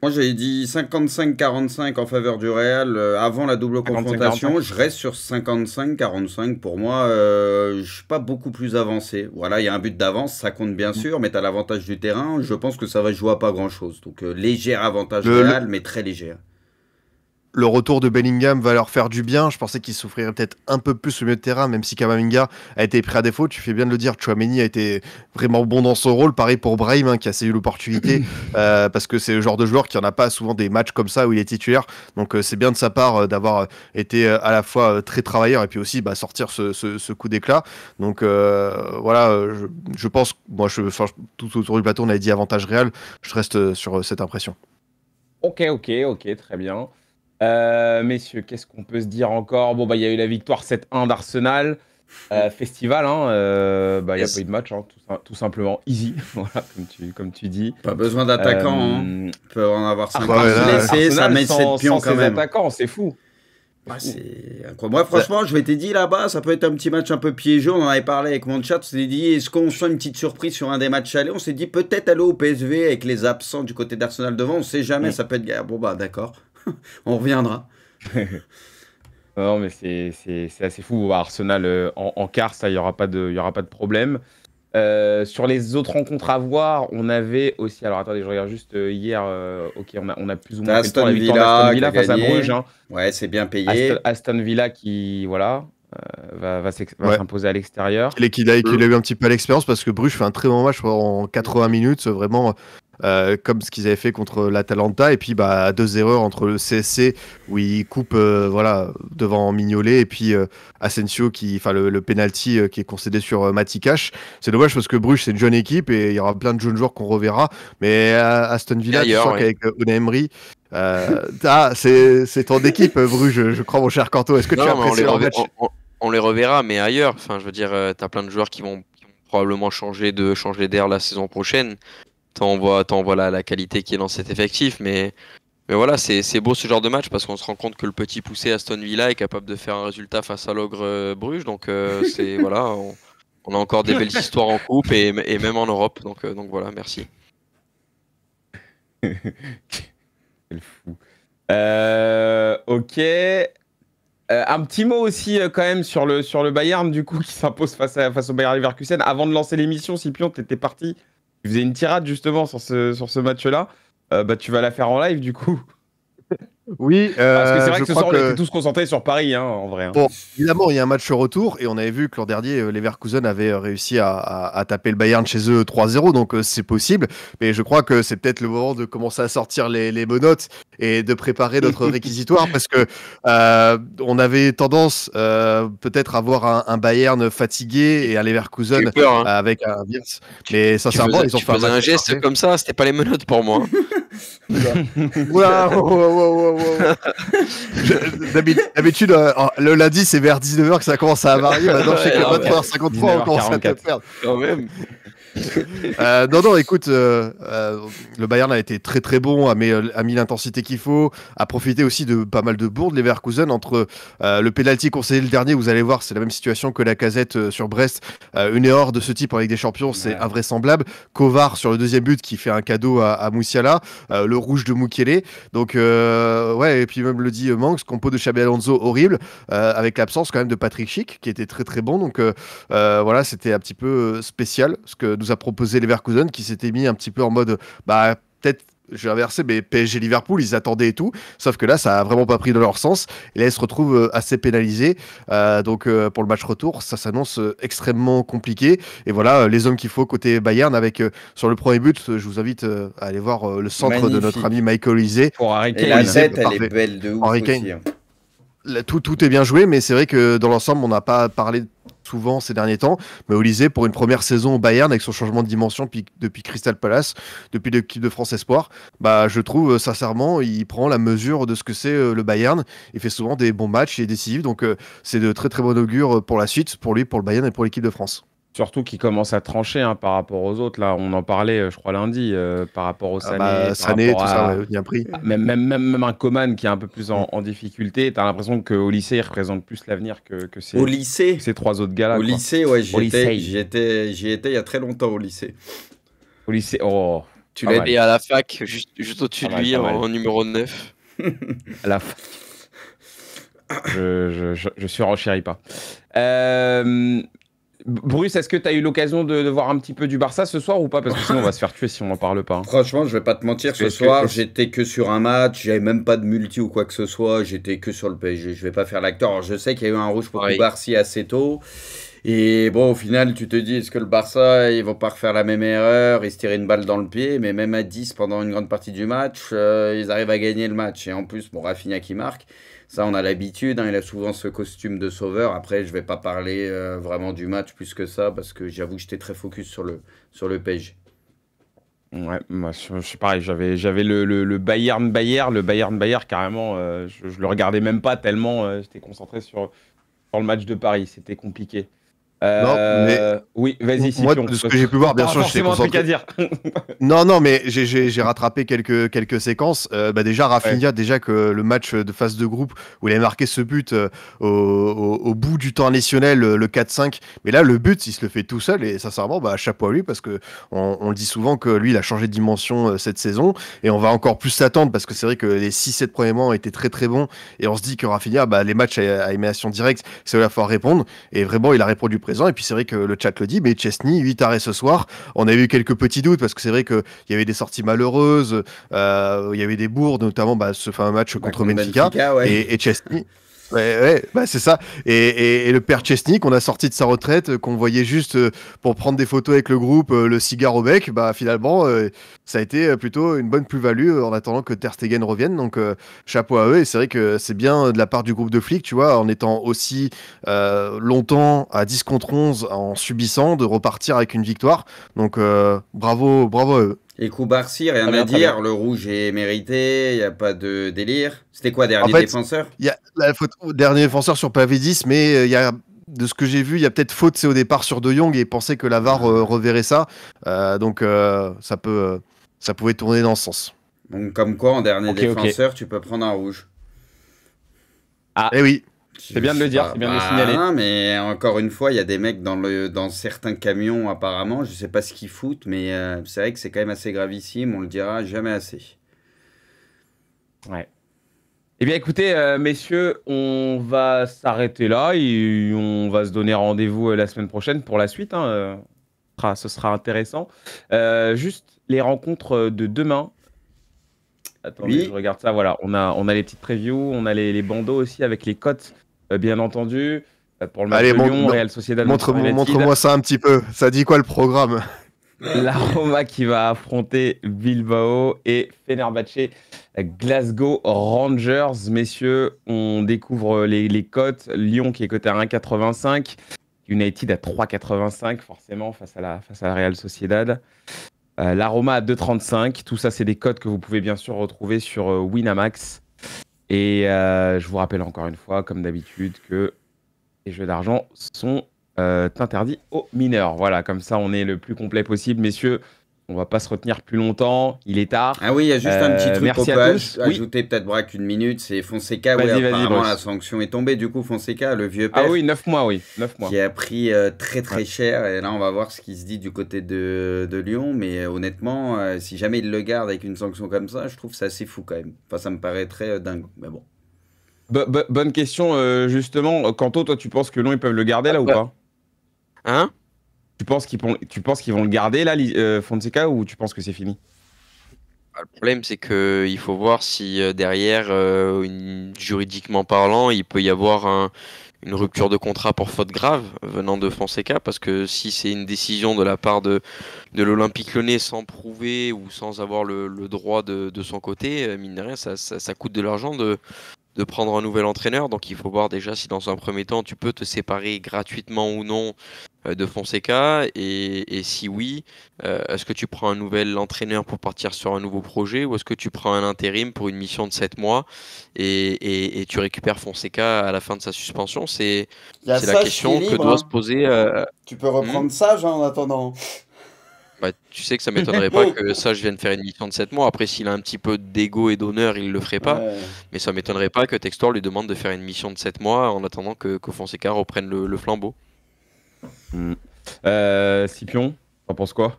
Moi, j'avais dit 55-45 en faveur du Real avant la double confrontation. 55-45. Je reste sur 55-45. Pour moi, je suis pas beaucoup plus avancé. Voilà, il y a un but d'avance, ça compte bien sûr, mais tu as l'avantage du terrain. Je pense que ça va jouer à pas grand-chose. Donc, léger avantage Real, mais très léger. Le retour de Bellingham va leur faire du bien. Je pensais qu'il souffrirait peut-être un peu plus au milieu de terrain, même si Camavinga a été pris à défaut. Tu fais bien de le dire, Tchouaméni a été vraiment bon dans son rôle. Pareil pour Brahim, hein, qui a saisi l'opportunité, parce que c'est le genre de joueur qui en a pas souvent des matchs comme ça où il est titulaire. Donc c'est bien de sa part d'avoir été à la fois très travailleur et puis aussi sortir ce coup d'éclat. Donc voilà, je pense, moi, tout autour du plateau, on a dit avantage Real. Je reste sur cette impression. Ok, très bien. Messieurs, qu'est-ce qu'on peut se dire encore? Bon, il y a eu la victoire 7-1 d'Arsenal. Festival, hein. Il n'y a pas eu de match, hein, tout simplement. Easy, voilà, comme tu dis. Pas besoin d'attaquants. On peut en avoir 5 blessés, ça met 7 pions quand même. Attaquants, c'est fou. C'est incroyable. Moi, franchement, je m'étais dit là-bas, ça peut être un petit match un peu piégeux. On en avait parlé avec mon chat. On s'est dit, est-ce qu'on sent une petite surprise sur un des matchs allés? On s'est dit, peut-être aller au PSV avec les absents du côté d'Arsenal devant. On sait jamais, ça peut être galère. Bon, d'accord. On reviendra. Non, mais c'est assez fou. Arsenal en quart, ça, il n'y aura pas de problème. Sur les autres rencontres à voir, on avait aussi. Alors attendez, je regarde juste hier. Ok, on a plus ou moins fait la victoire d'Aston Villa face à Bruges. Hein. Ouais, c'est bien payé. Aston Villa qui, voilà, va s'imposer à l'extérieur. Qu'il a eu un petit peu l'expérience parce que Bruges fait un très bon match en 80 minutes, vraiment. Comme ce qu'ils avaient fait contre l'Atalanta, et puis 2 erreurs entre le CSC où il coupe devant Mignolet et puis Asensio le penalty qui est concédé sur Matikash. C'est dommage parce que Bruges c'est une jeune équipe et il y aura plein de jeunes joueurs qu'on reverra, mais Aston Villa, tu sens qu'avec Unai Emery c'est ton équipe Bruges, je crois, mon cher Canto. Est-ce que tu as apprécié leur match? On les reverra, mais ailleurs. Enfin, je veux dire, t'as plein de joueurs qui vont probablement changer d'air la saison prochaine. T'en vois la qualité qui est dans cet effectif, mais Mais voilà, c'est beau ce genre de match parce qu'on se rend compte que le petit poussé Aston Villa est capable de faire un résultat face à l'ogre Bruges. Donc voilà, on a encore des belles histoires en coupe et même en Europe. Donc voilà, merci. Quel fou. Ok. Un petit mot aussi quand même sur le Bayern du coup qui s'impose face au Bayer Leverkusen. Avant de lancer l'émission, Scipion, t'étais parti. Tu faisais une tirade justement sur ce match-là. Tu vas la faire en live du coup. Oui, Parce que c'est vrai je que ce crois soir, que... on était tous concentrés sur Paris, hein, en vrai. Hein. Bon, évidemment, il y a un match retour et on avait vu que l'an dernier, Leverkusen avait réussi à taper le Bayern chez eux 3-0, donc c'est possible. Mais je crois que c'est peut-être le moment de commencer à sortir les menottes et de préparer notre réquisitoire parce que on avait tendance peut-être à voir un Bayern fatigué et un Leverkusen J'ai eu peur, hein. avec un Wirtz. Mais sincèrement, ils ont fait un geste parfait. comme ça, c'était pas les menottes pour moi. Wow. D'habitude, le lundi, c'est vers 19h que ça commence à varier. Maintenant, je sais que Ouais, 23h53, on commence à te 19h44. perdre. Quand même. Non, écoute, le Bayern a été très très bon, a mis l'intensité qu'il faut, a profité aussi de pas mal de bourdes, Leverkusen, entre le penalty concédé le dernier, vous allez voir, c'est la même situation que la Casette sur Brest. Une erreur de ce type en Ligue des Champions, c'est invraisemblable. Kovar sur le deuxième but qui fait un cadeau à Moussiala, le rouge de Mukele. Donc, ouais, et puis même le dit Manx, compo de Xabi Alonso horrible, avec l'absence quand même de Patrick Schick, qui était très très bon. Donc, voilà, c'était un petit peu spécial ce que nous a proposé Leverkusen, qui s'était mis un petit peu en mode peut-être je vais inverser, mais PSG Liverpool, ils attendaient et tout, sauf que là ça a vraiment pas pris dans leur sens et là ils se retrouvent assez pénalisés, donc pour le match retour ça s'annonce extrêmement compliqué et voilà les hommes qu'il faut côté Bayern avec sur le premier but, je vous invite à aller voir le centre Magnifique. de notre ami Michael Olise. Pour Harry Et Kane. la Olise, tête, elle parfait. est belle de ouf Harry Kane. aussi. Hein. Tout est bien joué, mais c'est vrai que dans l'ensemble, on n'a pas parlé souvent ces derniers temps. Mais Olise, pour une première saison au Bayern, avec son changement de dimension depuis Crystal Palace, depuis l'équipe de France Espoir, je trouve sincèrement, il prend la mesure de ce que c'est le Bayern. Il fait souvent des bons matchs, il est décisif, donc c'est de très très bon augure pour la suite, pour lui, pour le Bayern et pour l'équipe de France. Surtout qu'il commence à trancher par rapport aux autres. Là, on en parlait, je crois, lundi, par rapport au Sané. Sané, tout ça, ouais, bien pris. Même un Coman qui est un peu plus en difficulté. T'as l'impression qu'au lycée, il représente plus l'avenir que Au lycée, ces trois autres gars-là. au lycée, ouais, j'y lycée. étais il y a très longtemps au lycée. Au lycée, oh. Tu Pas l'as mal. Et à la fac, juste au-dessus Pas de mal, lui, pas mal. en numéro 9. À la fin. Je suis renchéri pas. Bruce, est-ce que tu as eu l'occasion de voir un petit peu du Barça ce soir ou pas? Parce que sinon, on va se faire tuer si on n'en parle pas. Hein. Franchement, je vais pas te mentir, ce soir, j'étais que sur un match, j'avais même pas de multi ou quoi que ce soit, j'étais que sur le PSG. Je vais pas faire l'acteur. Alors, je sais qu'il y a eu un rouge pour Barcy assez tôt. Et bon, au final, tu te dis, est-ce que le Barça, ils vont pas refaire la même erreur et se tirer une balle dans le pied? Mais même à 10 pendant une grande partie du match, ils arrivent à gagner le match. Et en plus, bon, Rafinha qui marque. Ça, on a l'habitude, hein, il a souvent ce costume de sauveur. Après, je vais pas parler vraiment du match plus que ça, parce que j'avoue que j'étais très focus sur le PSG. Ouais, moi, je suis pareil, j'avais le Bayern carrément, je le regardais même pas tellement, j'étais concentré sur le match de Paris, c'était compliqué. Non, mais oui, vas-y, moi, Scipion. de ce que j'ai pu voir, bien sûr, j'étais forcément un truc concentré. à dire. Non, mais j'ai rattrapé quelques séquences. Déjà, Rafinha, déjà que le match de phase de groupe où il avait marqué ce but au bout du temps additionnel, le 4-5. Mais là, le but, il se le fait tout seul et sincèrement, chapeau à lui parce que on le dit souvent que lui, il a changé de dimension cette saison et on va encore plus s'attendre parce que c'est vrai que les 6-7 premiers mois ont été très très bons et on se dit que Rafinha, les matchs à élimination directe, c'est là qu'il faut répondre et vraiment, il a répondu présent. Et puis c'est vrai que le chat le dit, mais Chesney, 8 arrêts ce soir. On a eu quelques petits doutes parce que c'est vrai qu'il y avait des sorties malheureuses, il y avait des bourdes, notamment ce fameux match contre Benfica. Ouais. Et Chesney. Ouais, c'est ça. Et le père Chesney qu'on a sorti de sa retraite, qu'on voyait juste pour prendre des photos avec le groupe, le cigare au bec, finalement, ça a été plutôt une bonne plus-value en attendant que Ter Stegen revienne. Donc, chapeau à eux. Et c'est vrai que c'est bien de la part du groupe de flics, tu vois, en étant aussi longtemps à 10 contre 11 en subissant, de repartir avec une victoire. Donc, bravo à eux. Et Koubarsi, rien à dire, le rouge est mérité, il n'y a pas de délire. C'était quoi, dernier défenseur? Il y a la faute, dernier défenseur sur Pavlidis, mais il y a, de ce que j'ai vu, il y a peut-être faute au départ sur De Jong et penser que la VAR reverrait ça. Donc ça pouvait tourner dans ce sens. Donc, comme quoi, en dernier Ok, défenseur, tu peux prendre un rouge. Eh oui. C'est bien de le dire, c'est bien de le signaler. Non, mais encore une fois, il y a des mecs dans certains camions, apparemment. Je sais pas ce qu'ils foutent, mais c'est vrai que c'est quand même assez gravissime. On le dira jamais assez. Ouais. Eh bien, écoutez, messieurs, on va s'arrêter là et on va se donner rendez-vous la semaine prochaine pour la suite. Hein. Ce sera intéressant. Juste les rencontres de demain. Attendez, Oui. je regarde ça. Voilà, on a les petites previews, on a les bandeaux aussi avec les cotes, bien entendu. Pour le match Allez, de Lyon, Real Sociedad. montre-moi ça un petit peu. Ça dit quoi le programme? La Roma qui va affronter Bilbao et Fenerbahçe Glasgow Rangers. Messieurs, on découvre les cotes. Lyon qui est coté à 1,85. United à 3,85 forcément face à la Real Sociedad. La Roma à 2,35. Tout ça, c'est des cotes que vous pouvez bien sûr retrouver sur Winamax. Et je vous rappelle encore une fois, comme d'habitude, que les jeux d'argent sont interdits aux mineurs. Voilà, comme ça, on est le plus complet possible. Messieurs, on va pas se retenir plus longtemps. Il est tard. Ah oui, il y a juste un petit truc merci qu'on à peut tous. ajouter, peut-être Braque une minute. C'est Fonseca. Oui, Vas-y, apparemment, Bruce. la sanction est tombée. Du coup, Fonseca, le vieux Ah père, oui, 9 mois, oui. 9 mois. qui a pris très cher. Et là, on va voir ce qui se dit du côté de Lyon. Mais honnêtement, si jamais il le garde avec une sanction comme ça, je trouve ça assez fou quand même. Enfin, ça me paraît très dingue. Mais bon. Bonne question, justement. Quanto, toi, tu penses que Lyon, ils peuvent le garder là ou pas? Hein? Tu penses qu'ils vont le garder là, Fonseca, ou tu penses que c'est fini? Le problème, c'est que il faut voir si derrière, juridiquement parlant, il peut y avoir une rupture de contrat pour faute grave venant de Fonseca, parce que si c'est une décision de la part de l'Olympique Lyonnais sans prouver ou sans avoir le droit de son côté, mine de rien, ça coûte de l'argent de prendre un nouvel entraîneur. Donc il faut voir déjà si dans un premier temps tu peux te séparer gratuitement ou non de Fonseca, et si oui, est-ce que tu prends un nouvel entraîneur pour partir sur un nouveau projet, ou est-ce que tu prends un intérim pour une mission de 7 mois et tu récupères Fonseca à la fin de sa suspension? C'est la question que doit se poser. Tu peux reprendre Sage en attendant. Bah, tu sais que ça m'étonnerait pas que ça je vienne faire une mission de 7 mois. Après, s'il a un petit peu d'ego et d'honneur, il le ferait pas. Ouais. Mais ça m'étonnerait pas que Textor lui demande de faire une mission de 7 mois en attendant que Fonseca reprenne le flambeau. Scipion, t'en penses quoi?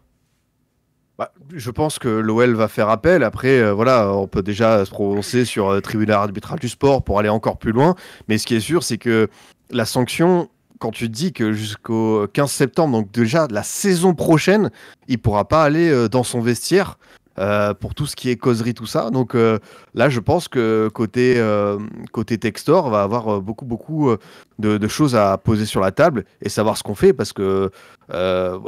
Bah, je pense que l'OL va faire appel. Après, voilà, on peut déjà se prononcer sur le tribunal arbitral du sport pour aller encore plus loin. Mais ce qui est sûr, c'est que la sanction, quand tu dis que jusqu'au 15 septembre, donc déjà la saison prochaine, il pourra pas aller dans son vestiaire pour tout ce qui est causerie, tout ça. Donc là, je pense que côté Textor, va avoir beaucoup de choses à poser sur la table et savoir ce qu'on fait, parce que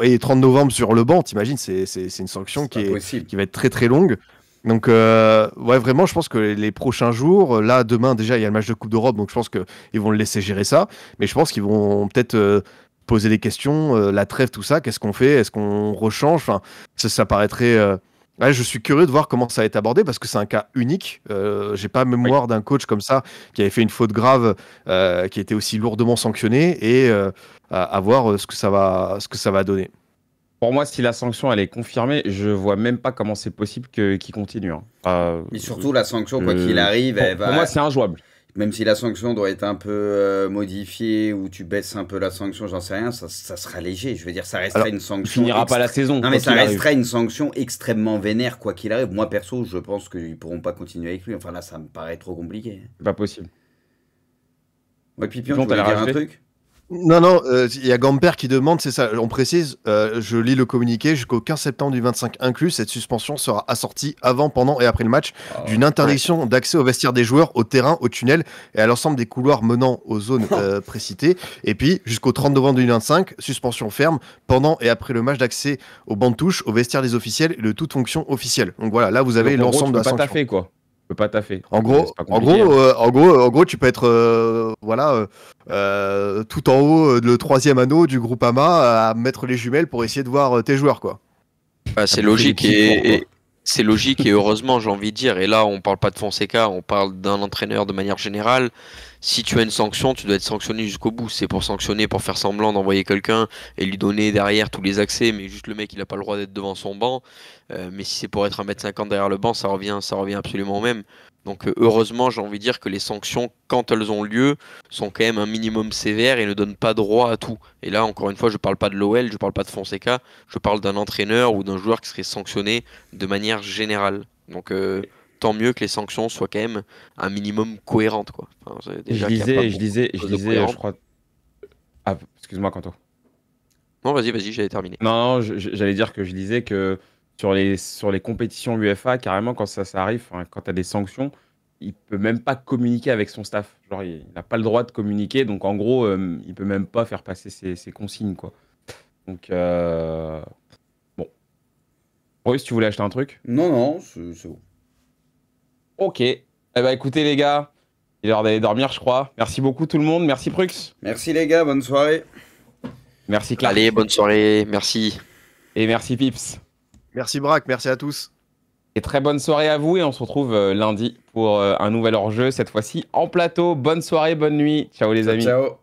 et 30 novembre sur le banc, t'imagines, c'est une sanction qui va être très très longue. Donc ouais, vraiment, je pense que les prochains jours, là demain déjà il y a le match de Coupe d'Europe, donc je pense qu'ils vont le laisser gérer ça, mais je pense qu'ils vont peut-être poser des questions, la trêve, tout ça, qu'est-ce qu'on fait, est-ce qu'on rechange, enfin ça paraîtrait ouais, je suis curieux de voir comment ça va être abordé, parce que c'est un cas unique. J'ai pas mémoire d'un coach comme ça qui avait fait une faute grave, qui a été aussi lourdement sanctionné, et à voir ce que ça va donner. Pour moi, si la sanction elle est confirmée, je vois même pas comment c'est possible qu'il continue. Hein. Mais surtout, la sanction, quoi qu'il arrive, elle va. Pour moi, c'est injouable. Même si la sanction doit être un peu modifiée, ou tu baisses un peu la sanction, j'en sais rien, ça sera léger. Je veux dire, ça restera une sanction. Il finira pas la saison. Non, mais ça restera une sanction extrêmement vénère, quoi qu'il arrive. Moi, perso, je pense qu'ils pourront pas continuer avec lui. Enfin, là, ça me paraît trop compliqué. C'est pas possible. Ouais, Pipion, tu voulais dire un truc? Non, il y a Gamper qui demande, c'est ça, on précise, je lis le communiqué, jusqu'au 15 septembre du 25 inclus, cette suspension sera assortie avant, pendant et après le match d'une interdiction d'accès aux vestiaires des joueurs, au terrain, au tunnel et à l'ensemble des couloirs menant aux zones précitées. Et puis, jusqu'au 30 novembre 2025, suspension ferme pendant et après le match d'accès aux bancs de touche, aux vestiaires des officiels et de toute fonction officielle. Donc voilà, là vous avez l'ensemble de la sanction. Pas taffer, quoi. Tu peux pas taffer. En gros, tu peux être tout en haut le troisième anneau du Groupama à mettre les jumelles pour essayer de voir tes joueurs, quoi. Bah, c'est logique, et C'est logique et heureusement, j'ai envie de dire. Et là, on parle pas de Fonseca, on parle d'un entraîneur de manière générale. Si tu as une sanction, tu dois être sanctionné jusqu'au bout. C'est pour sanctionner, pour faire semblant d'envoyer quelqu'un et lui donner derrière tous les accès, mais juste le mec, il a pas le droit d'être devant son banc. Mais si c'est pour être 1,50 m derrière le banc, ça revient absolument au même. Donc heureusement, j'ai envie de dire que les sanctions, quand elles ont lieu, sont quand même un minimum sévères et ne donnent pas droit à tout. Et là, encore une fois, je parle pas de l'OL, je parle pas de Fonseca, je parle d'un entraîneur ou d'un joueur qui serait sanctionné de manière générale. Donc tant mieux que les sanctions soient quand même un minimum cohérentes, quoi. Enfin, c'est Je déjà qu'il y a pas disais, je beaucoup disais, de je choses de disais, je cohérentes. crois. Ah, excuse-moi, Quentin. Non, vas-y, j'avais terminé. Non, j'allais dire que je disais que sur les compétitions UEFA, carrément, quand ça arrive, enfin, quand tu as des sanctions, il peut même pas communiquer avec son staff. Genre, il n'a pas le droit de communiquer, donc en gros, il peut même pas faire passer ses consignes, quoi. Donc, bon. Bruce, tu voulais acheter un truc? Non, non, c'est bon. Ok. Eh ben, écoutez, les gars, il est l'heure d'aller dormir, je crois. Merci beaucoup, tout le monde. Merci, Prux. Merci les gars, bonne soirée. Merci, Clark. Allez, bonne soirée, merci. Et merci, Pips. Merci Braque, merci à tous. Et très bonne soirée à vous et on se retrouve lundi pour un nouvel hors-jeu, cette fois-ci en plateau. Bonne soirée, bonne nuit. Ciao les Ciao, amis. ciao.